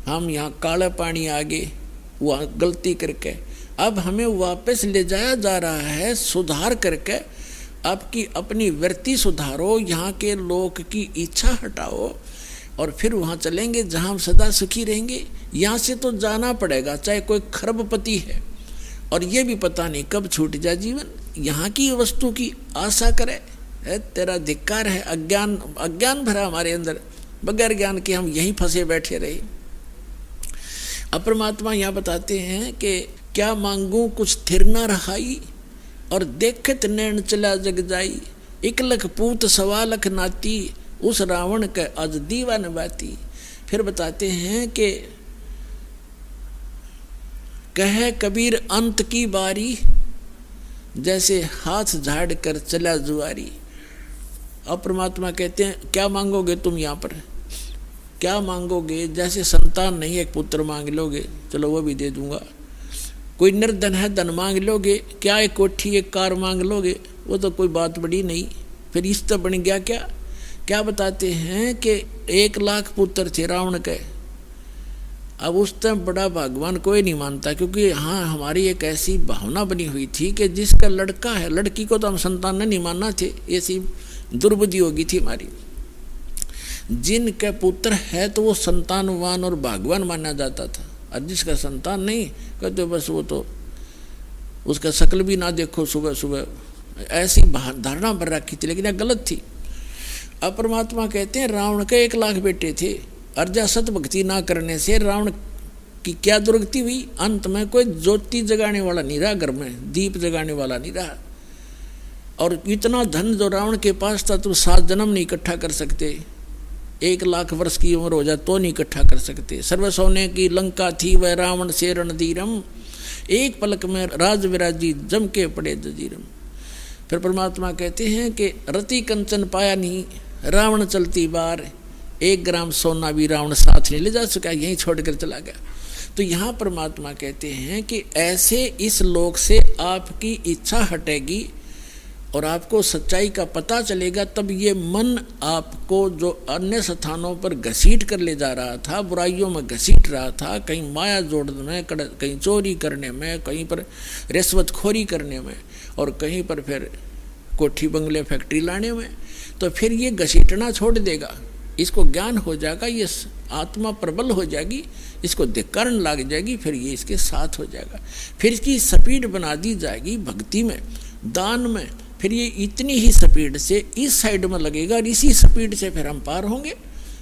हम यहाँ काला पानी आगे वहाँ गलती करके, अब हमें वापस ले जाया जा रहा है सुधार करके। आपकी अपनी वृत्ति सुधारो, यहाँ के लोक की इच्छा हटाओ, और फिर वहाँ चलेंगे जहाँ हम सदा सुखी रहेंगे। यहाँ से तो जाना पड़ेगा, चाहे कोई खरबपति है, और ये भी पता नहीं कब छूट जाए जीवन। यहाँ की वस्तु की आशा करे, तेरा धिक्कार है। अज्ञान भरा हमारे अंदर, बगैर ज्ञान के हम यहीं फंसे बैठे रहे। अब परमात्मा यहाँ बताते हैं कि क्या मांगू कुछ थिर न रहाई, और देखत नैन चला जग जाई। 1 लख पूत 1.25 लाख नाती, उस रावण के आज दीवान बाती। फिर बताते हैं कि कहे कबीर अंत की बारी, जैसे हाथ झाड़ कर चला जुआरी। अब परमात्मा कहते हैं क्या मांगोगे तुम यहाँ पर, क्या मांगोगे? जैसे संतान नहीं, एक पुत्र मांग लोगे, चलो वो भी दे दूंगा। कोई निर्धन है, धन मांग लोगे। क्या एक कोठी एक कार मांग लोगे, वो तो कोई बात बड़ी नहीं। फिर इस तो बन गया क्या? क्या बताते हैं कि 1 लाख पुत्र थे रावण के। अब उस टाइम बड़ा भगवान कोई नहीं मानता, क्योंकि हाँ हमारी एक ऐसी भावना बनी हुई थी कि जिसका लड़का है, लड़की को तो हम संतान नहीं मानना थे, ऐसी दुर्बुद्धि होगी थी हमारी। जिनके पुत्र है तो वो संतानवान और भागवान माना जाता था, और जिसका संतान नहीं कहते बस वो तो उसका शक्ल भी ना देखो सुबह सुबह, ऐसी धारणा भर रखी थी, लेकिन यह गलत थी। अब परमात्मा कहते हैं रावण के 1 लाख बेटे थे, अर्जा सत भक्ति ना करने से रावण की क्या दुर्गति हुई? अंत में कोई ज्योति जगाने वाला नहीं रहा, घर में दीप जगाने वाला नहीं रहा। और इतना धन जो रावण के पास था, तो 7 जन्म नहीं इकट्ठा कर सकते। 1 लाख वर्ष की उम्र हो जाए तो नहीं इकट्ठा कर सकते। सर्व सोने की लंका थी वह रावण से रणधीरम, एक पलक में राज विराजी जम के पड़े जजीरम। फिर परमात्मा कहते हैं कि रति कंचन पाया नहीं, रावण चलती बार, 1 ग्राम सोना भी रावण साथ नहीं ले जा सका, यहीं छोड़कर चला गया। तो यहाँ परमात्मा कहते हैं कि ऐसे इस लोक से आपकी इच्छा हटेगी और आपको सच्चाई का पता चलेगा, तब ये मन आपको जो अन्य स्थानों पर घसीट कर ले जा रहा था, बुराइयों में घसीट रहा था, कहीं माया जोड़ने में, कहीं चोरी करने में, कहीं पर रिश्वतखोरी करने में, और कहीं पर फिर कोठी बंगले फैक्ट्री लाने में, तो फिर ये घसीटना छोड़ देगा। इसको ज्ञान हो जाएगा, ये आत्मा प्रबल हो जाएगी, इसको धिक्कारण लग जाएगी, फिर ये इसके साथ हो जाएगा। फिर इसकी स्पीड बना दी जाएगी भक्ति में, दान में, फिर ये इतनी ही स्पीड से इस साइड में लगेगा और इसी स्पीड से फिर हम पार होंगे।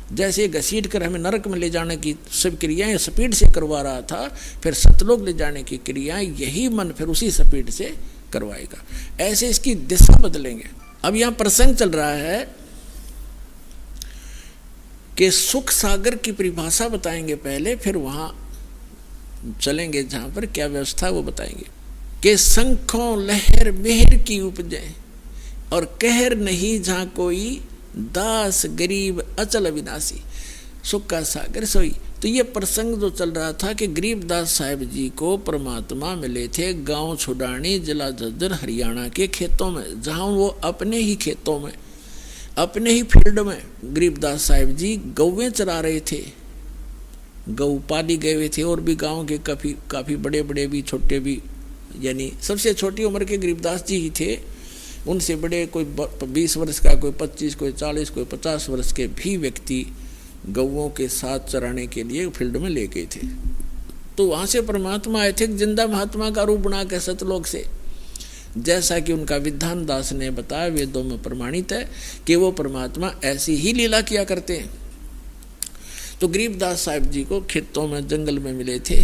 जैसे घसीट कर हमें नरक में ले जाने की सब क्रियाएं स्पीड से करवा रहा था, फिर सतलोक ले जाने की क्रियाएं यही मन फिर उसी स्पीड से करवाएगा। ऐसे इसकी दिशा बदलेंगे। अब यहाँ प्रसंग चल रहा है कि सुख सागर की परिभाषा बताएंगे पहले, फिर वहां चलेंगे जहां पर क्या व्यवस्था वो बताएंगे कि शंखों लहर मेहर की उपजे और कहर नहीं जहां कोई, दास गरीब अचल अविनाशी, सुख का सागर सोई। तो ये प्रसंग जो चल रहा था कि गरीबदास साहिब जी को परमात्मा मिले थे गांव छुडानी, जिला झज्जर, हरियाणा के खेतों में, जहां वो अपने ही खेतों में, अपने ही फील्ड में गरीबदास साहिब जी गौवें चरा रहे थे, गौ पाली गए हुए थे। और भी गांव के काफ़ी बड़े बड़े भी, छोटे भी, यानी सबसे छोटी उम्र के गरीबदास जी ही थे। उनसे बड़े कोई 20 वर्ष का, कोई 25, कोई 40, कोई 50 वर्ष के भी व्यक्ति गौओं के साथ चराने के लिए फील्ड में ले गए थे। तो वहाँ से परमात्मा आए थे, जिंदा महात्मा का रूप बना के सतलोक से, जैसा कि उनका विधान दास ने बताया, वेदों में प्रमाणित है कि वो परमात्मा ऐसी ही लीला किया करते हैं। तो गरीबदास साहिब जी को खेतों में, जंगल में मिले थे।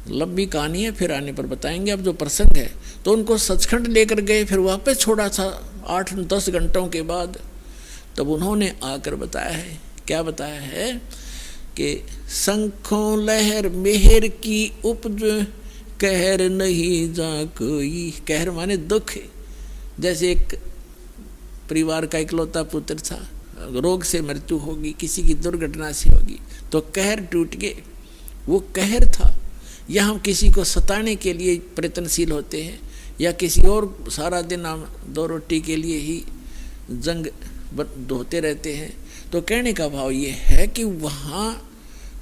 लंबी कहानी है, फिर आने पर बताएंगे। अब जो प्रसंग है, तो उनको सचखंड लेकर गए, फिर वापस छोड़ा था 8-10 घंटों के बाद। तब उन्होंने आकर बताया है, क्या बताया है कि शंखों लहर मेहर की उपज, कहर नहीं जा कोई। कहर माने दुख। जैसे एक परिवार का इकलौता पुत्र था, रोग से मृत्यु होगी, किसी की दुर्घटना से होगी, तो कहर टूट गए, वो कहर था। या हम किसी को सताने के लिए प्रयत्नशील होते हैं, या किसी और सारा दिन हम 2 रोटी के लिए ही जंग होते रहते हैं। तो कहने का भाव ये है कि वहाँ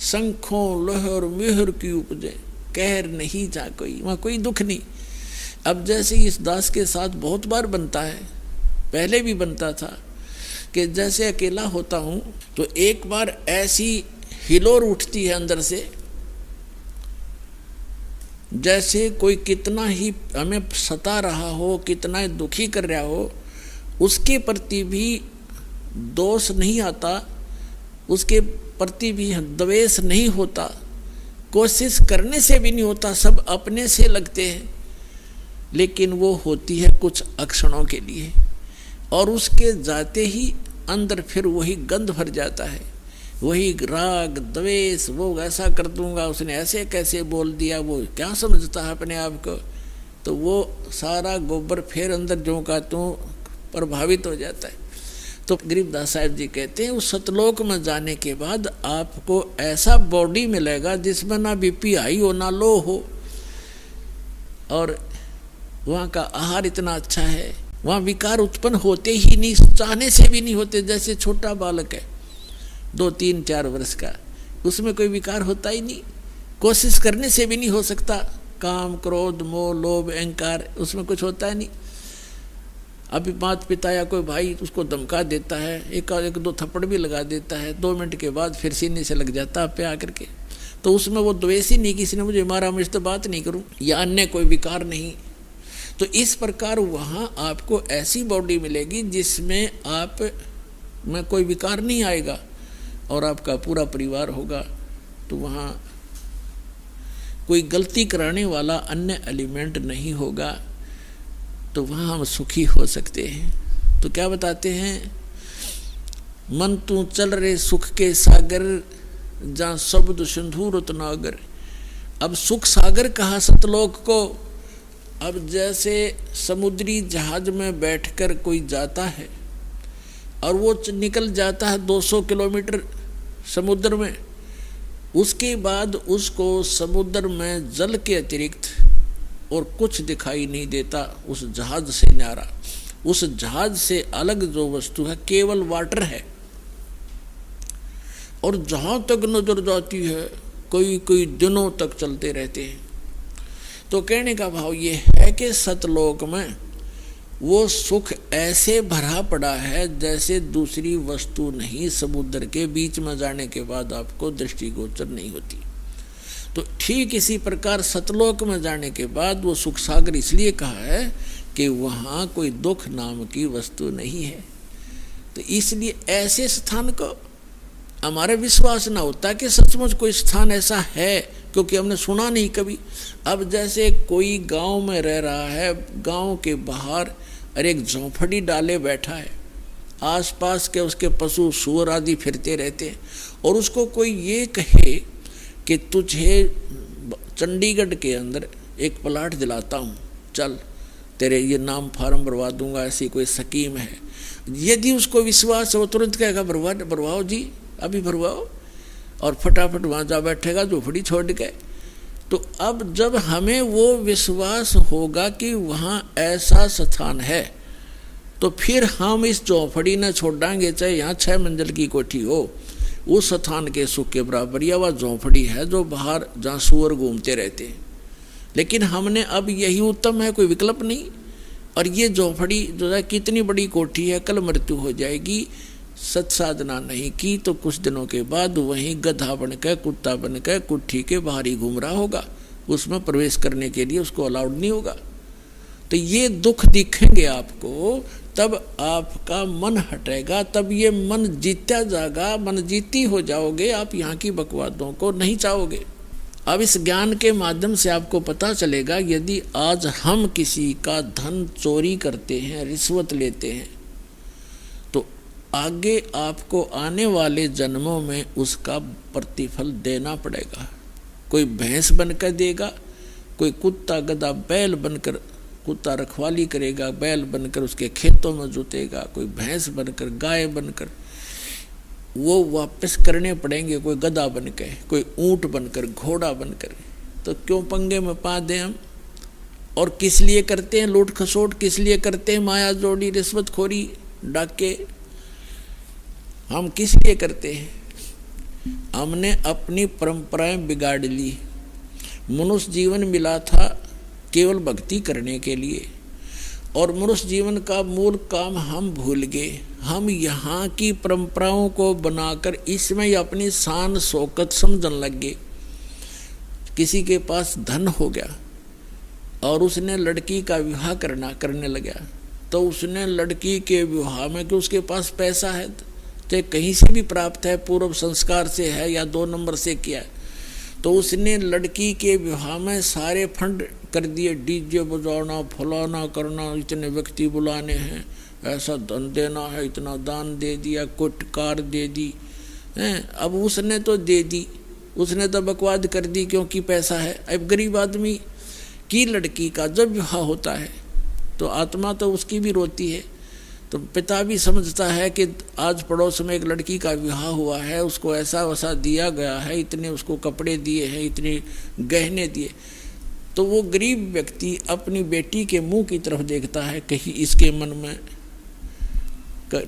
शंखों लहर मेहर की उपजे, कहर नहीं जा कोई, वहाँ कोई दुख नहीं। अब जैसे इस दास के साथ बहुत बार बनता है, पहले भी बनता था कि जैसे अकेला होता हूँ तो एक बार ऐसी हिलोर उठती है अंदर से, जैसे कोई कितना ही हमें सता रहा हो, कितना ही दुखी कर रहा हो, उसके प्रति भी दोष नहीं आता, उसके प्रति भी द्वेष नहीं होता, कोशिश करने से भी नहीं होता, सब अपने से लगते हैं। लेकिन वो होती है कुछ अक्षणों के लिए, और उसके जाते ही अंदर फिर वही गंध भर जाता है, वही राग द्वेष, वो ऐसा कर दूंगा, उसने ऐसे कैसे बोल दिया, वो क्या समझता है अपने आप को। तो वो सारा गोबर फिर अंदर जो का त्यों प्रभावित हो जाता है। तो गरीबदास साहिब जी कहते हैं उस सतलोक में जाने के बाद आपको ऐसा बॉडी मिलेगा जिसमें ना बीपी हाई हो ना लो हो, और वहाँ का आहार इतना अच्छा है, वहाँ विकार उत्पन्न होते ही नहीं, चाहने से भी नहीं होते। जैसे छोटा बालक है 2-3-4 वर्ष का, उसमें कोई विकार होता ही नहीं, कोशिश करने से भी नहीं हो सकता। काम क्रोध मोह लोभ अहंकार, उसमें कुछ होता है नहीं। अभी माता पिता या कोई भाई उसको धमका देता है, एक 2 थप्पड़ भी लगा देता है, 2 मिनट के बाद फिर सीने से लग जाता है पे आकर के। तो उसमें वो द्वेष ही नहीं, किसी ने मुझे मारा मैं इससे बात नहीं करूं, या अन्य कोई विकार नहीं। तो इस प्रकार वहाँ आपको ऐसी बॉडी मिलेगी जिसमें आप में कोई विकार नहीं आएगा, और आपका पूरा परिवार होगा। तो वहाँ कोई गलती कराने वाला अन्य एलिमेंट नहीं होगा, तो वहाँ हम सुखी हो सकते हैं। तो क्या बताते हैं, मन तू चल रे सुख के सागर, जहाँ शब्द सिंधु रत्नागर। अब सुख सागर कहा सतलोक को। अब जैसे समुद्री जहाज में बैठकर कोई जाता है और वो निकल जाता है 200 किलोमीटर समुद्र में, उसके बाद उसको समुद्र में जल के अतिरिक्त और कुछ दिखाई नहीं देता उस जहाज से न्यारा। उस जहाज से अलग जो वस्तु है केवल वाटर है, और जहां तक नजर जाती है कई दिनों तक चलते रहते हैं। तो कहने का भाव ये है कि सतलोक में वो सुख ऐसे भरा पड़ा है जैसे दूसरी वस्तु नहीं समुद्र के बीच में जाने के बाद आपको दृष्टिगोचर नहीं होती। तो ठीक इसी प्रकार सतलोक में जाने के बाद वो सुख सागर इसलिए कहा है कि वहाँ कोई दुख नाम की वस्तु नहीं है। तो इसलिए ऐसे स्थान को हमारा विश्वास ना होता कि सचमुच कोई स्थान ऐसा है, क्योंकि हमने सुना नहीं कभी। अब जैसे कोई गांव में रह रहा है, गांव के बाहर और एक झोंपड़ी डाले बैठा है, आसपास के उसके पशु सूअर आदि फिरते रहते हैं, और उसको कोई ये कहे कि तुझे चंडीगढ़ के अंदर एक प्लाट दिलाता हूँ, चल तेरे ये नाम फार्म भरवा दूंगा, ऐसी कोई स्कीम है। यदि उसको विश्वास है वो तुरंत कहेगा भरवाओ जी, अभी भरवाओ, और फटाफट वहाँ जा बैठेगा झोपड़ी छोड़ के। तो अब जब हमें वो विश्वास होगा कि वहाँ ऐसा स्थान है, तो फिर हम इस झोपड़ी न छोड़ांगे, चाहे यहाँ 6 मंजिल की कोठी हो, उस स्थान के सुख के बराबर। या वह झोपड़ी है जो बाहर जहाँ सूअर घूमते रहते हैं, लेकिन हमने अब यही उत्तम है, कोई विकल्प नहीं। और ये झोपड़ी जो है कितनी बड़ी कोठी है, कल मृत्यु हो जाएगी, सत साधना नहीं की तो कुछ दिनों के बाद वहीं गधा बन के कुत्ता बन के कुट्ठी के बाहर ही घूम रहा होगा, उसमें प्रवेश करने के लिए उसको अलाउड नहीं होगा। तो ये दुख दिखेंगे आपको, तब आपका मन हटेगा, तब ये मन जीता जाएगा, मन जीती हो जाओगे, आप यहाँ की बकवादों को नहीं चाहोगे। अब इस ज्ञान के माध्यम से आपको पता चलेगा, यदि आज हम किसी का धन चोरी करते हैं, रिश्वत लेते हैं, तो आगे आपको आने वाले जन्मों में उसका प्रतिफल देना पड़ेगा। कोई भैंस बनकर देगा, कोई कुत्ता गधा बैल बनकर, कुत्ता रखवाली करेगा, बैल बनकर उसके खेतों में जोतेगा, कोई भैंस बनकर, गाय बनकर, वो वापस करने पड़ेंगे, कोई गधा बनकर, कोई ऊंट बनकर, घोड़ा बनकर। तो क्यों पंगे में पा दें हम? और किस लिए करते हैं लूट खसोट, किस लिए करते हैं माया जोड़ी, रिश्वतखोरी, डाके? हम किस लिए करते हैं? हमने अपनी परंपराएं बिगाड़ ली। मनुष्य जीवन मिला था केवल भक्ति करने के लिए, और मनुष्य जीवन का मूल काम हम भूल गए। हम यहाँ की परंपराओं को बनाकर इसमें अपनी शान शौकत समझने लग गए। किसी के पास धन हो गया और उसने लड़की का विवाह करने लगा, तो उसने लड़की के विवाह में कि उसके पास पैसा है, चाहे कहीं से भी प्राप्त है, पूर्व संस्कार से है या 2 नंबर से किया है, तो उसने लड़की के विवाह में सारे फंड कर दिए, डीजे बजाना, फलाना करना, इतने व्यक्ति बुलाने हैं, ऐसा धन देना है, इतना दान दे दिया, कुट कार दे दी हैं। अब उसने तो दे दी, उसने तो बकवाद कर दी क्योंकि पैसा है। अब गरीब आदमी की लड़की का जब विवाह होता है तो आत्मा तो उसकी भी रोती है। तो पिता भी समझता है कि आज पड़ोस में एक लड़की का विवाह हुआ है, उसको ऐसा वैसा दिया गया है, इतने उसको कपड़े दिए हैं, इतने गहने दिए। तो वो गरीब व्यक्ति अपनी बेटी के मुंह की तरफ देखता है, कहीं इसके मन में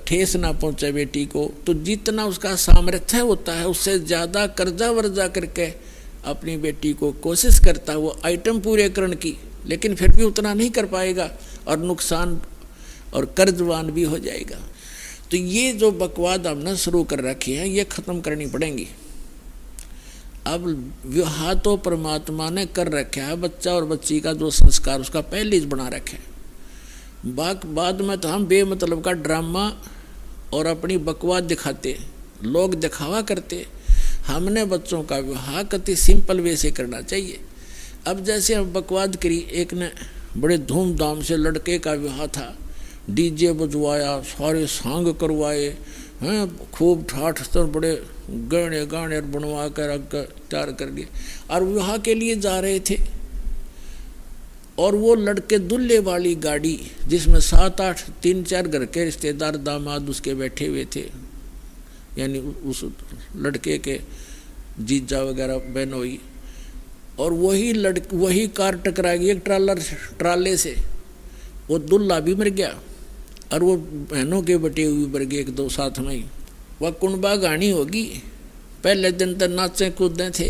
ठेस ना पहुंचे बेटी को। तो जितना उसका सामर्थ्य होता है उससे ज़्यादा कर्जा वर्जा करके अपनी बेटी को कोशिश करता है वो आइटम पूरे करने की, लेकिन फिर भी उतना नहीं कर पाएगा और नुकसान और कर्जवान भी हो जाएगा। तो ये जो बकवाद हमने शुरू कर रखी है ये ख़त्म करनी पड़ेंगी। अब विवाह तो परमात्मा ने कर रखा है, बच्चा और बच्ची का जो संस्कार उसका पहले ही बना रखे है। बाद में तो हम बेमतलब का ड्रामा और अपनी बकवाद दिखाते, लोग दिखावा करते। हमने बच्चों का विवाह कति सिंपल वे से करना चाहिए। अब जैसे हम बकवाद करी, एक ने बड़े धूमधाम से लड़के का विवाह था, डीजे बजवाया, सारे सांग करवाए हैं, खूब ठाठ तर बड़े गहने गाने बनवा कर रख कर तैयार कर दिए, और विवाह के लिए जा रहे थे। और वो लड़के दुल्हे वाली गाड़ी जिसमें 7-8 3-4 घर के रिश्तेदार दामाद उसके बैठे हुए थे, यानी उस लड़के के जीजा वगैरह बहनोई, और वही कार टकरा गई एक ट्राले से। वो दुल्हा भी मर गया और वो बहनों के बटे हुए मर गए 1-2 साथ में ही। वह कुंबा गानी होगी। पहले दिन तो नाचे कूदे थे,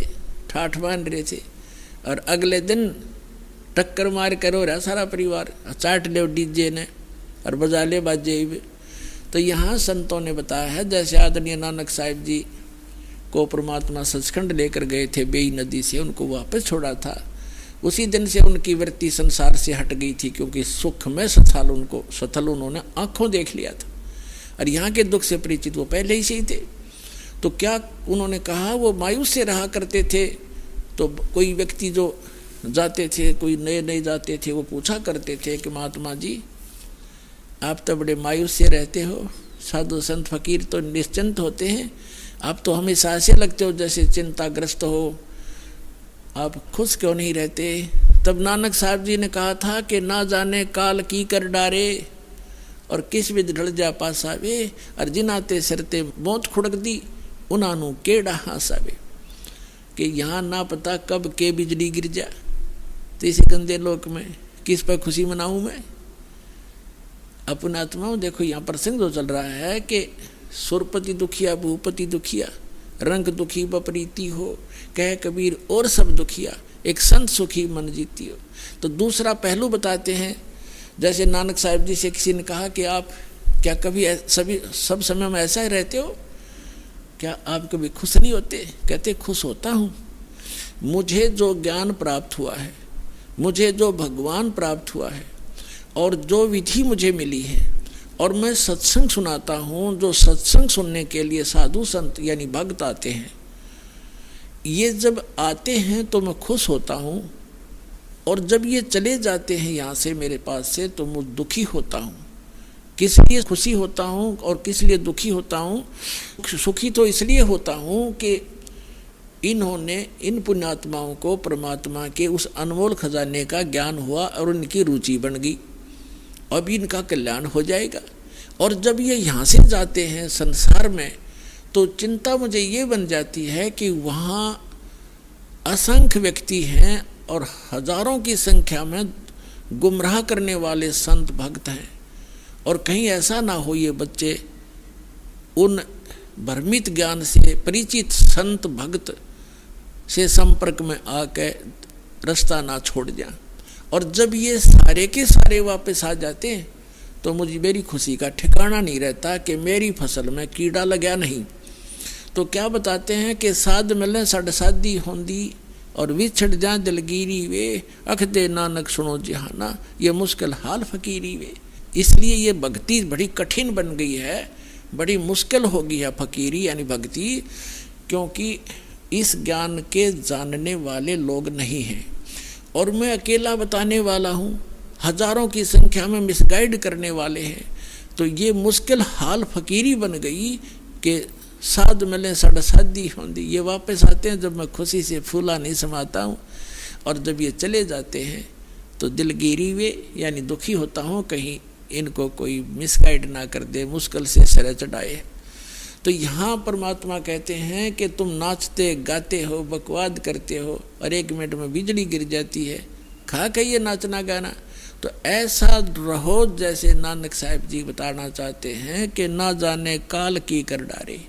ठाठ बांध रहे थे, और अगले दिन टक्कर मार कर हो रहा सारा परिवार, चाट ले डीजे ने। और बजा ले बाजे भी। तो यहाँ संतों ने बताया है, जैसे आदरणीय नानक साहिब जी को परमात्मा सचखंड लेकर गए थे बेई नदी से, उनको वापस छोड़ा था, उसी दिन से उनकी वृत्ति संसार से हट गई थी, क्योंकि सुख में सथल उन्होंने आंखों देख लिया था, और यहाँ के दुख से परिचित वो पहले ही से ही थे। तो क्या उन्होंने कहा, वो मायूस से रहा करते थे। तो कोई व्यक्ति जो जाते थे, कोई नए नए जाते थे, वो पूछा करते थे कि महात्मा जी आप तो बड़े मायूस से रहते हो, साधु संत फकीर तो निश्चिंत होते हैं, आप तो हमेशा ऐसे लगते हो जैसे चिंताग्रस्त हो, आप खुश क्यों नहीं रहते। तब नानक साहब जी ने कहा था कि ना जाने काल की कर डारे और किस विध ढल जा पासावे, और जिनाते सिरते मौत खुड़क दी उन्हानू केड़ा हासावे। कि यहाँ ना पता कब के बिजली गिर जा, तो इस गंदे लोक में किस पर खुशी मनाऊं मैं। अपना आत्माओं देखो यहाँ प्रसंग जो चल रहा है कि सुरपति दुखिया भूपति दुखिया, रंग दुखी बपरीती हो, कह कबीर और सब दुखिया, एक संत सुखी मन जीती हो। तो दूसरा पहलू बताते हैं, जैसे नानक साहिब जी से किसी ने कहा कि आप क्या कभी सब समय में ऐसा ही रहते हो, क्या आप कभी खुश नहीं होते। कहते खुश होता हूँ, मुझे जो ज्ञान प्राप्त हुआ है, मुझे जो भगवान प्राप्त हुआ है, और जो विधि मुझे मिली है, और मैं सत्संग सुनाता हूँ, जो सत्संग सुनने के लिए साधु संत यानी भक्त आते हैं, ये जब आते हैं तो मैं खुश होता हूँ, और जब ये चले जाते हैं यहाँ से मेरे पास से तो मैं दुखी होता हूँ। किस लिए खुशी होता हूँ और किस लिए दुखी होता हूँ। सुखी तो इसलिए होता हूँ कि इन्होंने इन पुण्यात्माओं को परमात्मा के उस अनमोल खजाने का ज्ञान हुआ और उनकी रुचि बन गई, अब इनका कल्याण हो जाएगा। और जब ये यहाँ से जाते हैं संसार में, तो चिंता मुझे ये बन जाती है कि वहाँ असंख्य व्यक्ति हैं और हजारों की संख्या में गुमराह करने वाले संत भक्त हैं, और कहीं ऐसा ना हो ये बच्चे उन भ्रमित ज्ञान से परिचित संत भक्त से संपर्क में आकर रास्ता ना छोड़ जाए। और जब ये सारे के सारे वापस आ जाते हैं तो मुझे मेरी खुशी का ठिकाना नहीं रहता कि मेरी फसल में कीड़ा लगा नहीं। तो क्या बताते हैं कि साध मिले सड़ सादी होंदी और विछड़ जा दिलगिरी वे, अख दे नानक सुनो जहाना, ये मुश्किल हाल फकीरी वे। इसलिए ये भक्ति बड़ी कठिन बन गई है, बड़ी मुश्किल हो गई है फकीरी यानी भक्ति, क्योंकि इस ज्ञान के जानने वाले लोग नहीं हैं, और मैं अकेला बताने वाला हूँ, हजारों की संख्या में मिसगाइड करने वाले हैं। तो ये मुश्किल हाल फकीरी बन गई कि साध मिले सड़ सादी होंदी। ये वापस आते हैं जब मैं खुशी से फूला नहीं समाता हूँ, और जब ये चले जाते हैं तो दिलगिरी वे यानी दुखी होता हूँ, कहीं इनको कोई मिसगाइड ना कर दे, मुश्किल से सिर चढ़ाए। तो यहाँ परमात्मा कहते हैं कि तुम नाचते गाते हो, बकवाद करते हो, और 1 मिनट में बिजली गिर जाती है, खा कहिए नाचना गाना। तो ऐसा रहो जैसे नानक साहिब जी बताना चाहते हैं कि ना जाने काल की कर डारे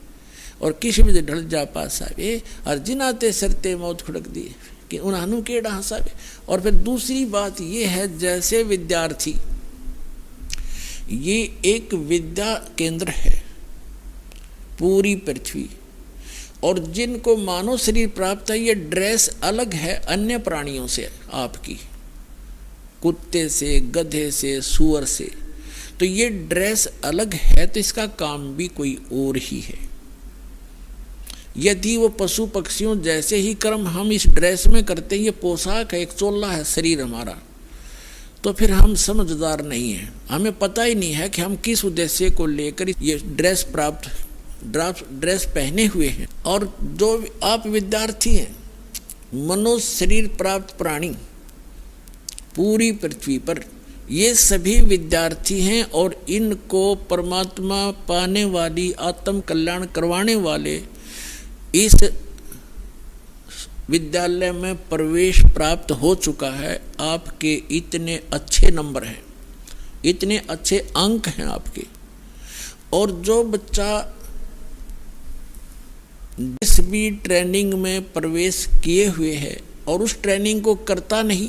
और किस भी ढल जा पासावे, और जिनाते सरते मौत खुड़क दी कि उन्हानू केड़ा हंसावे। और फिर दूसरी बात ये है, जैसे विद्यार्थी, ये एक विद्या केंद्र है पूरी पृथ्वी, और जिनको मानव शरीर प्राप्त है, ये ड्रेस अलग है अन्य प्राणियों से, आपकी कुत्ते से, गधे से, सूअर से, तो ये ड्रेस अलग है, तो इसका काम भी कोई और ही है। यदि वो पशु पक्षियों जैसे ही कर्म हम इस ड्रेस में करते हैं, ये पोशाक है, एक चोला है शरीर हमारा, तो फिर हम समझदार नहीं हैं, हमें पता ही नहीं है कि हम किस उद्देश्य को लेकर ये ड्रेस पहने हुए हैं। और जो आप विद्यार्थी हैं, मनुष्य शरीर प्राप्त प्राणी पूरी पृथ्वी पर, ये सभी विद्यार्थी हैं, और इनको परमात्मा पाने वाली, आत्म कल्याण करवाने वाले इस विद्यालय में प्रवेश प्राप्त हो चुका है। आपके इतने अच्छे नंबर हैं, इतने अच्छे अंक हैं आपके, और जो बच्चा जिस भी ट्रेनिंग में प्रवेश किए हुए है और उस ट्रेनिंग को करता नहीं,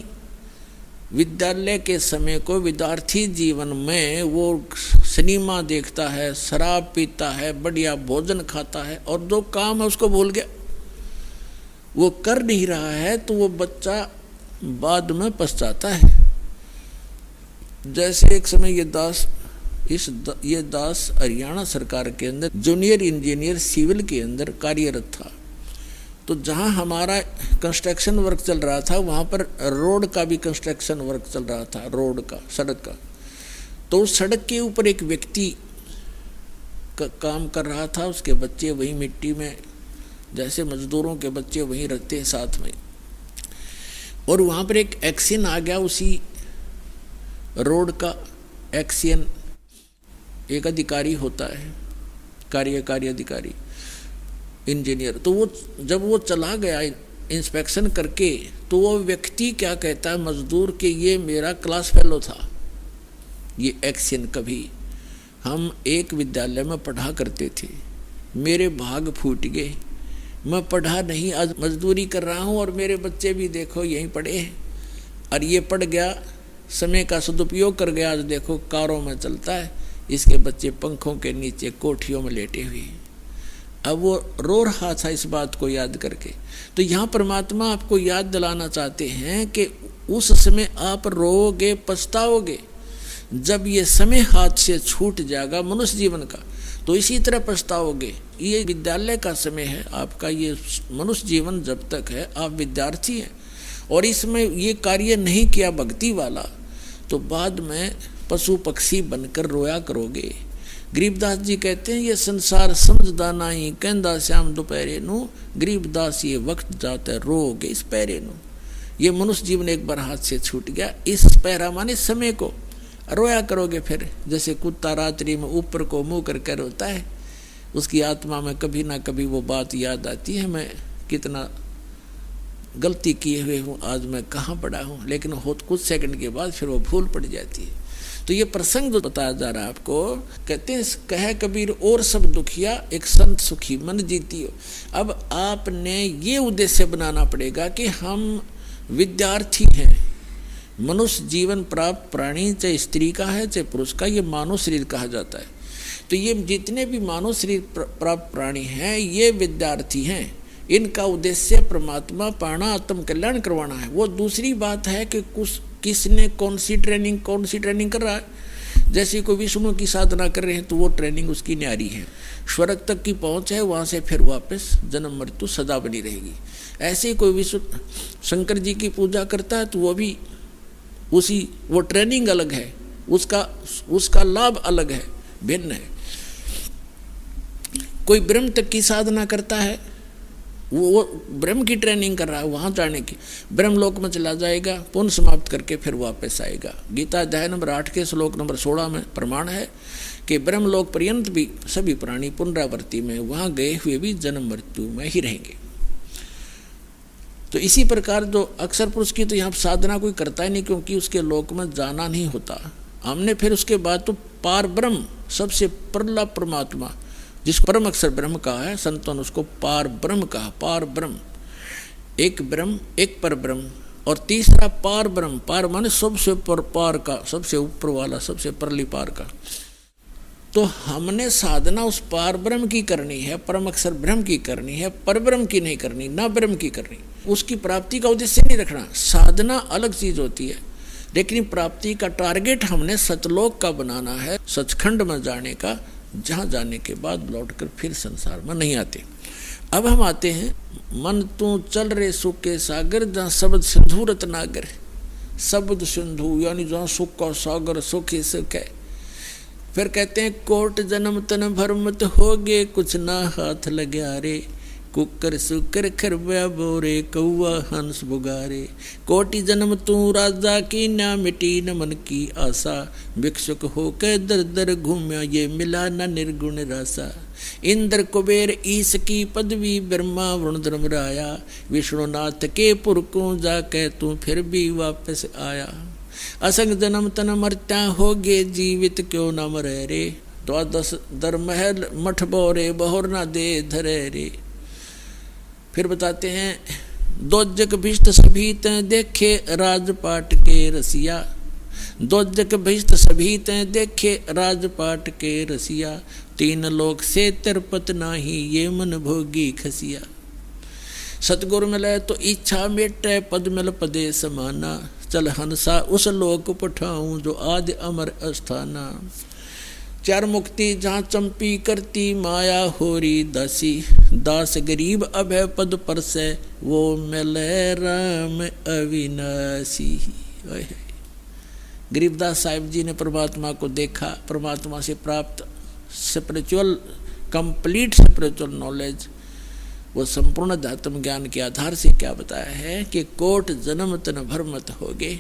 विद्यालय के समय को विद्यार्थी जीवन में वो सिनेमा देखता है, शराब पीता है, बढ़िया भोजन खाता है और जो काम है उसको भूल गया, वो कर नहीं रहा है, तो वो बच्चा बाद में पछताता है। जैसे एक समय ये दास हरियाणा सरकार के अंदर जूनियर इंजीनियर सिविल के अंदर कार्यरत था। तो जहाँ हमारा कंस्ट्रक्शन वर्क चल रहा था वहाँ पर रोड का भी कंस्ट्रक्शन वर्क चल रहा था, रोड का, सड़क का। तो सड़क के ऊपर एक व्यक्ति काम कर रहा था, उसके बच्चे वहीं मिट्टी में, जैसे मजदूरों के बच्चे वहीं रहते हैं साथ में। और वहाँ पर एक एक्सीडेंट आ गया, उसी रोड का एक्सीडेंट। एक अधिकारी होता है, कार्यकारी अधिकारी, इंजीनियर। तो वो जब वो चला गया इंस्पेक्शन करके, तो वो व्यक्ति क्या कहता है मजदूर के, ये मेरा क्लास फेलो था, ये एक्सीडेंट। कभी हम एक विद्यालय में पढ़ा करते थे, मेरे भाग फूट गए, मैं पढ़ा नहीं, आज मजदूरी कर रहा हूँ और मेरे बच्चे भी देखो यहीं पढ़े हैं। और ये पढ़ गया, समय का सदुपयोग कर गया, आज देखो कारों में चलता है, इसके बच्चे पंखों के नीचे कोठियों में लेटे हुए हैं। अब वो रो रहा था इस बात को याद करके। तो यहाँ परमात्मा आपको याद दिलाना चाहते हैं कि उस समय आप रोओगे, पछताओगे। जब ये समय हाथ से छूट जाएगा मनुष्य जीवन का, तो इसी तरह पछताओगे। ये विद्यालय का समय है आपका, ये मनुष्य जीवन जब तक है आप विद्यार्थी हैं और इसमें ये कार्य नहीं किया भक्ति वाला, तो बाद में पशु पक्षी बनकर रोया करोगे। गरीबदास जी कहते हैं, ये संसार समझदा नहीं, कहंदा श्याम दोपहरे नु, गरीबदास ये वक्त जाता रोगे इस पैरे नु। ये मनुष्य जीवन एक बार हाथ से छूट गया, इस पैरा माने समय को रोया करोगे। फिर जैसे कुत्ता रात्रि में ऊपर को मुंह करके रोता है, उसकी आत्मा में कभी ना कभी वो बात याद आती है, मैं कितना गलती किए हुए हूँ, आज मैं कहाँ पड़ा हूँ, लेकिन हो कुछ सेकंड के बाद फिर वो भूल पड़ जाती है। तो ये प्रसंग जो बताया जा रहा है आपको, कहते हैं कहे कबीर और सब दुखिया, एक संत सुखी मन जीती हो। अब आपने ये उद्देश्य बनाना पड़ेगा कि हम विद्यार्थी हैं, मनुष्य जीवन प्राप्त प्राणी, चाहे स्त्री का है चाहे पुरुष का, ये मानव शरीर कहा जाता है। तो ये जितने भी मानव शरीर प्राप्त प्राणी हैं ये विद्यार्थी हैं। इनका उद्देश्य परमात्मा पाना, आत्म कल्याण करवाना है। वो दूसरी बात है कि किसने कौन सी ट्रेनिंग कर रहा है। जैसे कोई विष्णु की साधना कर रहे हैं तो वो ट्रेनिंग उसकी न्यारी है, स्वर्ग तक की पहुंच है, वहाँ से फिर वापस जन्म मृत्यु सदा बनी रहेगी। ऐसे ही कोई विष्णु शंकर जी की पूजा करता है तो वो भी वो ट्रेनिंग अलग है, उसका लाभ अलग है, भिन्न है। कोई ब्रह्म तक की साधना करता है, वो ब्रह्म की ट्रेनिंग कर रहा है, वहाँ जाने की, ब्रह्मलोक में चला जाएगा, पुण्य समाप्त करके फिर वापस आएगा। गीता अध्याय नंबर 8 के श्लोक नंबर 16 में प्रमाण है कि ब्रह्मलोक पर्यंत भी सभी प्राणी पुनरावृत्ति में, वहाँ गए हुए भी जन्म मृत्यु में ही रहेंगे। तो इसी प्रकार जो अक्षर पुरुष की तो यहाँ साधना कोई करता ही नहीं, क्योंकि उसके लोक में जाना नहीं होता। हमने फिर उसके बाद तो पार ब्रह्म, सबसे परला परमात्मा, जिसको परम अक्षर ब्रह्म कहा है, संतों ने उसको पार ब्रह्म कहा। पार ब्रह्म, एक ब्रह्म, एक पर ब्रह्म, और तीसरा पार ब्रह्म। पार माने सबसे पार का, सबसे ऊपर वाला, सबसे परली पार का। तो हमने साधना उस पार ब्रह्म की करनी है, परम अक्षर ब्रह्म की करनी है, पर ब्रह्म की नहीं करनी, ना ब्रह्म की करनी। उसकी प्राप्ति का उद्देश्य नहीं रखना। साधना अलग चीज होती है, लेकिन प्राप्ति का टारगेट हमने सतलोक का बनाना है, सचखंड में जाने का, जहाँ जाने के बाद लौटकर फिर संसार में नहीं आते। अब हम आते हैं, मन तू चल रे सुख के सागर, जहाँ शब्द सिंधु रत्नागर। शब्द सिंधु यानी जहाँ सुख का सागर, सुख ही सुख है। फिर कहते हैं कोट जन्म तन भरमत हो गे, कुछ ना हाथ लग्या रे, कुकर सुकर खरब्या बोरे, कौआ हंस बुगारे। कोटि जन्म तू राजा की, ना मिटी न मन की आशा, भिक्षुक होकर दर दर घूम्या, ये मिला न निर्गुण रासा। इंद्र कुबेर ईश की पदवी, ब्रह्मा वरुण धर्मराया, विष्णुनाथ के पुरकों जाके तू फिर भी वापस आया। असंग जन्म तन मरत्या हो गे, जीवित क्यों न मरे रे, द्वादश दर महल मठ बोरे, बहुर न दे धरे रे। फिर बताते हैं दोजक भिष्ट सभी तैं देखे राजपाट के रसिया। दोजक भिष्ट सभी तैं देखे राजपाट के रसिया। तीन लोक से तिरपत नाही ये मन भोगी खसिया। सतगुरु मिले तो इच्छा मेटे पद मिल पदे समाना। चल हंसा उस लोक पठाऊं जो आदि अमर अस्थाना। चार मुक्ति जहाँ चंपी करती माया होरी दासी। दास गरीब अभय पद पर से वो मिले राम अविनाशी। गरीबदास साहिब जी ने परमात्मा को देखा, परमात्मा से प्राप्त स्पिरिचुअल कंप्लीट स्पिरिचुअल नॉलेज, वो संपूर्ण अध्यात्म ज्ञान के आधार से क्या बताया है कि कोट जन्म तन भर मत होगे।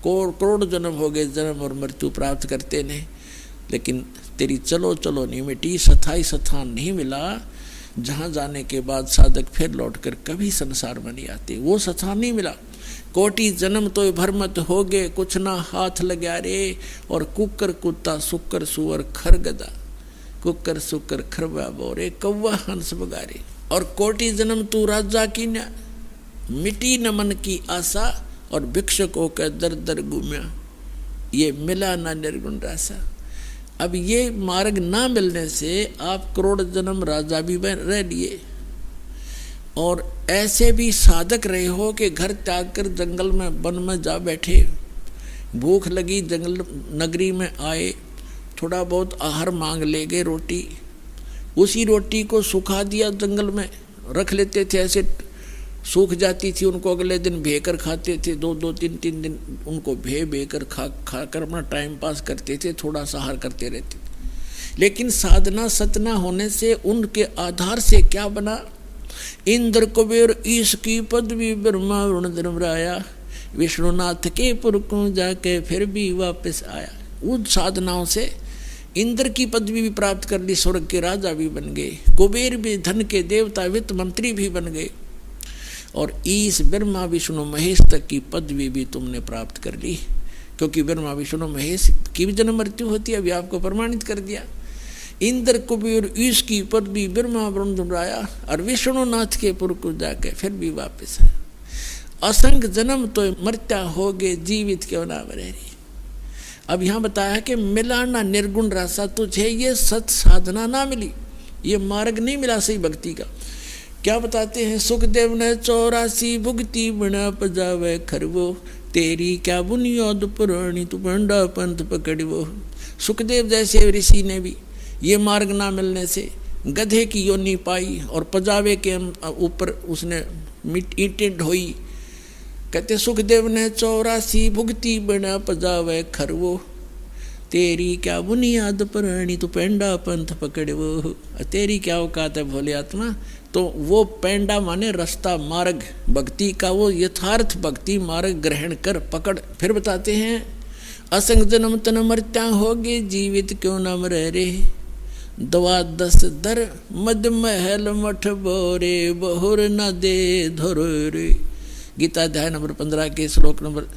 करोड़ जन्म हो गए, जन्म और मृत्यु प्राप्त करते ने, लेकिन तेरी चलो चलो नहीं मिटी, सथाई स्थान नहीं मिला जहाँ जाने के बाद साधक फिर लौटकर कभी संसार में नहीं आते। वो स्थान नहीं मिला। कोटि जन्म तो भरमत हो गए, कुछ ना हाथ लगा रे। और कुकर कुत्ता सुकर सुअर खर गदा, कुकर सुकर खरबा बोरे कौवा हंस बगारे। और कोटि जन्म तू राजा की न मिटी न मन की आशा। और भिक्षकों के दर दर घूम्या, ये मिला ना निर्गुण रासा। अब ये मार्ग ना मिलने से आप करोड़ जन्म राजा भी रह लिए और ऐसे भी साधक रहे हो कि घर त्याग कर जंगल में वन में जा बैठे। भूख लगी, जंगल नगरी में आए, थोड़ा बहुत आहार मांग ले गए, रोटी, उसी रोटी को सुखा दिया, जंगल में रख लेते थे, ऐसे सूख जाती थी, उनको अगले दिन भेकर खाते थे। दो तीन दिन उनको भेकर खा कर अपना टाइम पास करते थे, थोड़ा सा आहार करते रहते थे। लेकिन साधना सतना होने से उनके आधार से क्या बना? इंद्र कुबेर ईश की पदवी, ब्रह्मा वरुण धर्मराया, विष्णुनाथ के पुर को जाके फिर भी वापस आया। उन साधनाओं से इंद्र की पदवी भी प्राप्त कर ली, स्वर्ग के राजा भी बन गए, कुबेर भी धन के देवता वित्त मंत्री भी बन गए, और ईश ब्रह्मा विष्णु महेश तक की पदवी भी तुमने प्राप्त कर ली। क्योंकि ब्रह्मा विष्णु महेश की भी जन्म मृत्यु होती है, अभी आपको प्रमाणित कर दिया। इंद्र कुबेर ईश की पदवी, ब्रह्मा वरुण धर्मराया, और विष्णुनाथ के पुर को जाके फिर भी वापस है। असंख्य जन्म तो मरता हो गए, जीवित क्यों ना मरे। अब यहाँ बताया कि मिलाना निर्गुण रासा, तुझे ये सत साधना ना मिली, ये मार्ग नहीं मिला सही भक्ति का। क्या बताते हैं? सुखदेव ने 84 भुगती बना पजावे खरवो, तेरी क्या बुनियाद पुरानी तू पंडा पंथ पकड़वो। सुखदेव जैसे ऋषि ने भी ये मार्ग ना मिलने से गधे की योनि पाई और पजावे के ऊपर उसने ईंटें ढोई। कहते सुखदेव ने 84 भुगती बना पजावे खरवो, तेरी क्या बुनियाद पुरानी तू पेंडा पंथ पकड़वो। तेरी क्या औकात है भोले आत्मा? तो वो पेंडा माने रास्ता, मार्ग, भक्ति का वो यथार्थ भक्ति मार्ग ग्रहण कर पकड़। फिर बताते हैं असंग जन्म तन मरत्या होगे, जीवित क्यों न मरे रे। दवा 10 दर मद महल मठ बोरे, बहुर न दे धरो रे। गीता अध्याय नंबर 15 के श्लोक नंबर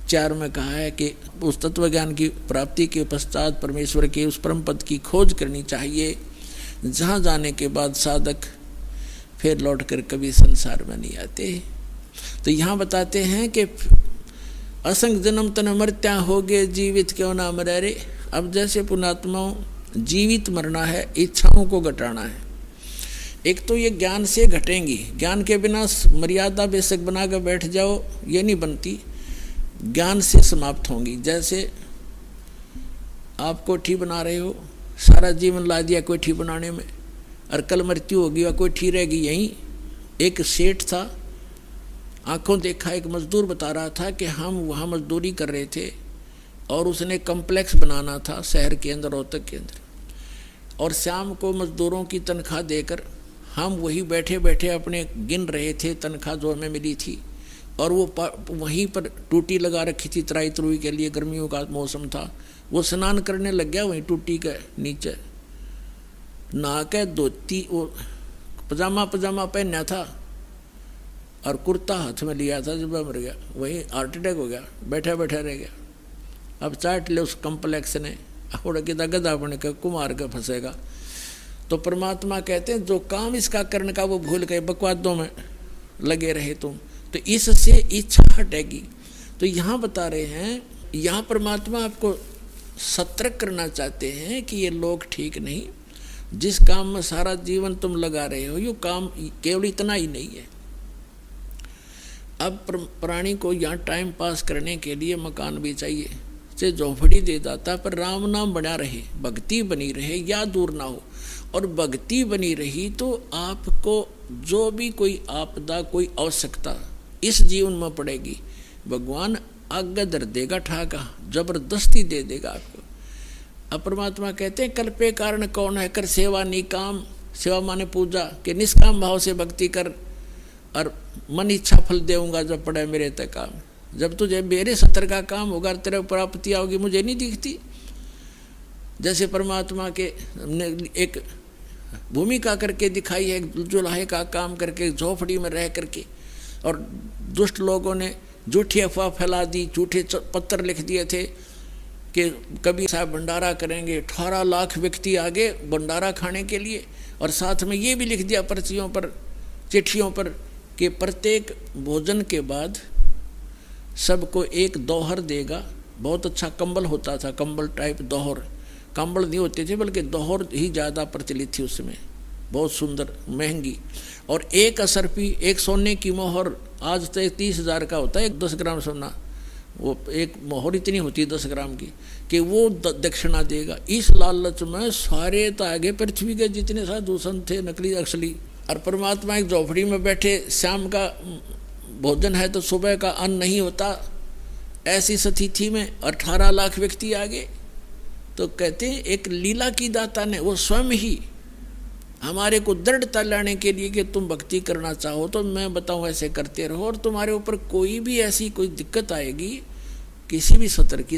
4 में कहा है कि उस तत्व ज्ञान की प्राप्ति के पश्चात परमेश्वर के उस परम पद की खोज करनी चाहिए, जहाँ जाने के बाद साधक फिर लौटकर कभी संसार में नहीं आते। तो यहाँ बताते हैं कि असंग जन्म तन मरत्या होगे, जीवित क्यों ना मरे रे। अब जैसे पुणात्माओं जीवित मरना है, इच्छाओं को घटाना है। एक तो ये ज्ञान से घटेंगी, ज्ञान के बिना मर्यादा बेशक बनाकर बैठ जाओ, ये नहीं बनती, ज्ञान से समाप्त होंगी। जैसे आप कोठी बना रहे हो, सारा जीवन ला दिया कोठी बनाने में, और कल मृत्यु होगी और कोठी रहेगी यहीं। एक सेठ था, आंखों देखा, एक मजदूर बता रहा था कि हम वहाँ मजदूरी कर रहे थे और उसने कम्प्लेक्स बनाना था शहर के अंदर, रोहतक के अंदर, और शाम को मजदूरों की तनख्वाह देकर हम वही बैठे बैठे अपने गिन रहे थे तनख्वाह जो हमें मिली थी। और वो वहीं पर टूटी लगा रखी थी तराई तरुई के लिए, गर्मियों का मौसम था। वो स्नान करने लग गया वहीं टूटी के नीचे, नहा के धोती वो पजामा पहना था और कुर्ता हाथ में लिया था, जब मर गया वही हार्ट अटैक हो गया, बैठा बैठा रह गया। अब चाट ले उस कम्प्लेक्स ने, उड़ के गधा बन के कुमार के फंसेगा। तो परमात्मा कहते हैं जो काम इसका करने का वो भूल गए, बकवादों में लगे रहे तुम, तो इससे इच्छा हटेगी। तो यहाँ बता रहे हैं, यहाँ परमात्मा आपको सतर्क करना चाहते हैं कि ये लोग ठीक नहीं, जिस काम में सारा जीवन तुम लगा रहे हो ये काम केवल इतना ही नहीं है। अब प्राणी को यहाँ टाइम पास करने के लिए मकान भी चाहिए, से झोंपड़ी दे देता, पर राम नाम बना रहे, भक्ति बनी रहे, या दूर ना हो। और भक्ति बनी रही तो आपको जो भी कोई आपदा, कोई आवश्यकता इस जीवन में पड़ेगी, भगवान आगे धर देगा, ठाका जबरदस्ती दे देगा आपको। अब परमात्मा कहते हैं कल्पे कारण कौन है, कर सेवा निकाम, सेवा माने पूजा, के निष्काम भाव से भक्ति कर और मन इच्छा फल देऊंगा जब पड़े मेरे तक काम। जब तुझे मेरे सतर का काम होगा, तेरे प्राप्ति आओगी, मुझे नहीं दिखती। जैसे परमात्मा के ने एक भूमिका करके दिखाई है, जुलाहे का काम करके झोपड़ी में रह करके, और दुष्ट लोगों ने झूठी अफवाह फैला दी, झूठे पत्र लिख दिए थे कि कभी साहब भंडारा करेंगे, 18 लाख व्यक्ति आगे भंडारा खाने के लिए, और साथ में ये भी लिख दिया पर्चियों पर, चिट्ठियों पर कि प्रत्येक भोजन के बाद सबको एक दोहर देगा। बहुत अच्छा कंबल होता था, कंबल टाइप दोहर, कंबल नहीं होते थे बल्कि दोहर ही ज़्यादा प्रचलित थी उसमें, बहुत सुंदर महंगी। और एक असरपी, एक सोने की मोहर, आज तक 30,000 का होता है 10 ग्राम सोना, वो एक मोहर इतनी होती है 10 ग्राम की, कि वो दक्षिणा देगा। इस लालच में सारे तो आगे पृथ्वी के जितने साधु संत थे, नकली असली, और परमात्मा एक झोपड़ी में बैठे, शाम का भोजन है तो सुबह का अन्न नहीं होता, ऐसी स्थिति में 18 लाख व्यक्ति आगे। तो कहते हैं एक लीला की दाता ने वो स्वयं ही हमारे को दृढ़ता लाने के लिए कि तुम भक्ति करना चाहो तो मैं बताऊं ऐसे करते रहो, और तुम्हारे ऊपर कोई भी ऐसी कोई दिक्कत आएगी, किसी भी सतर की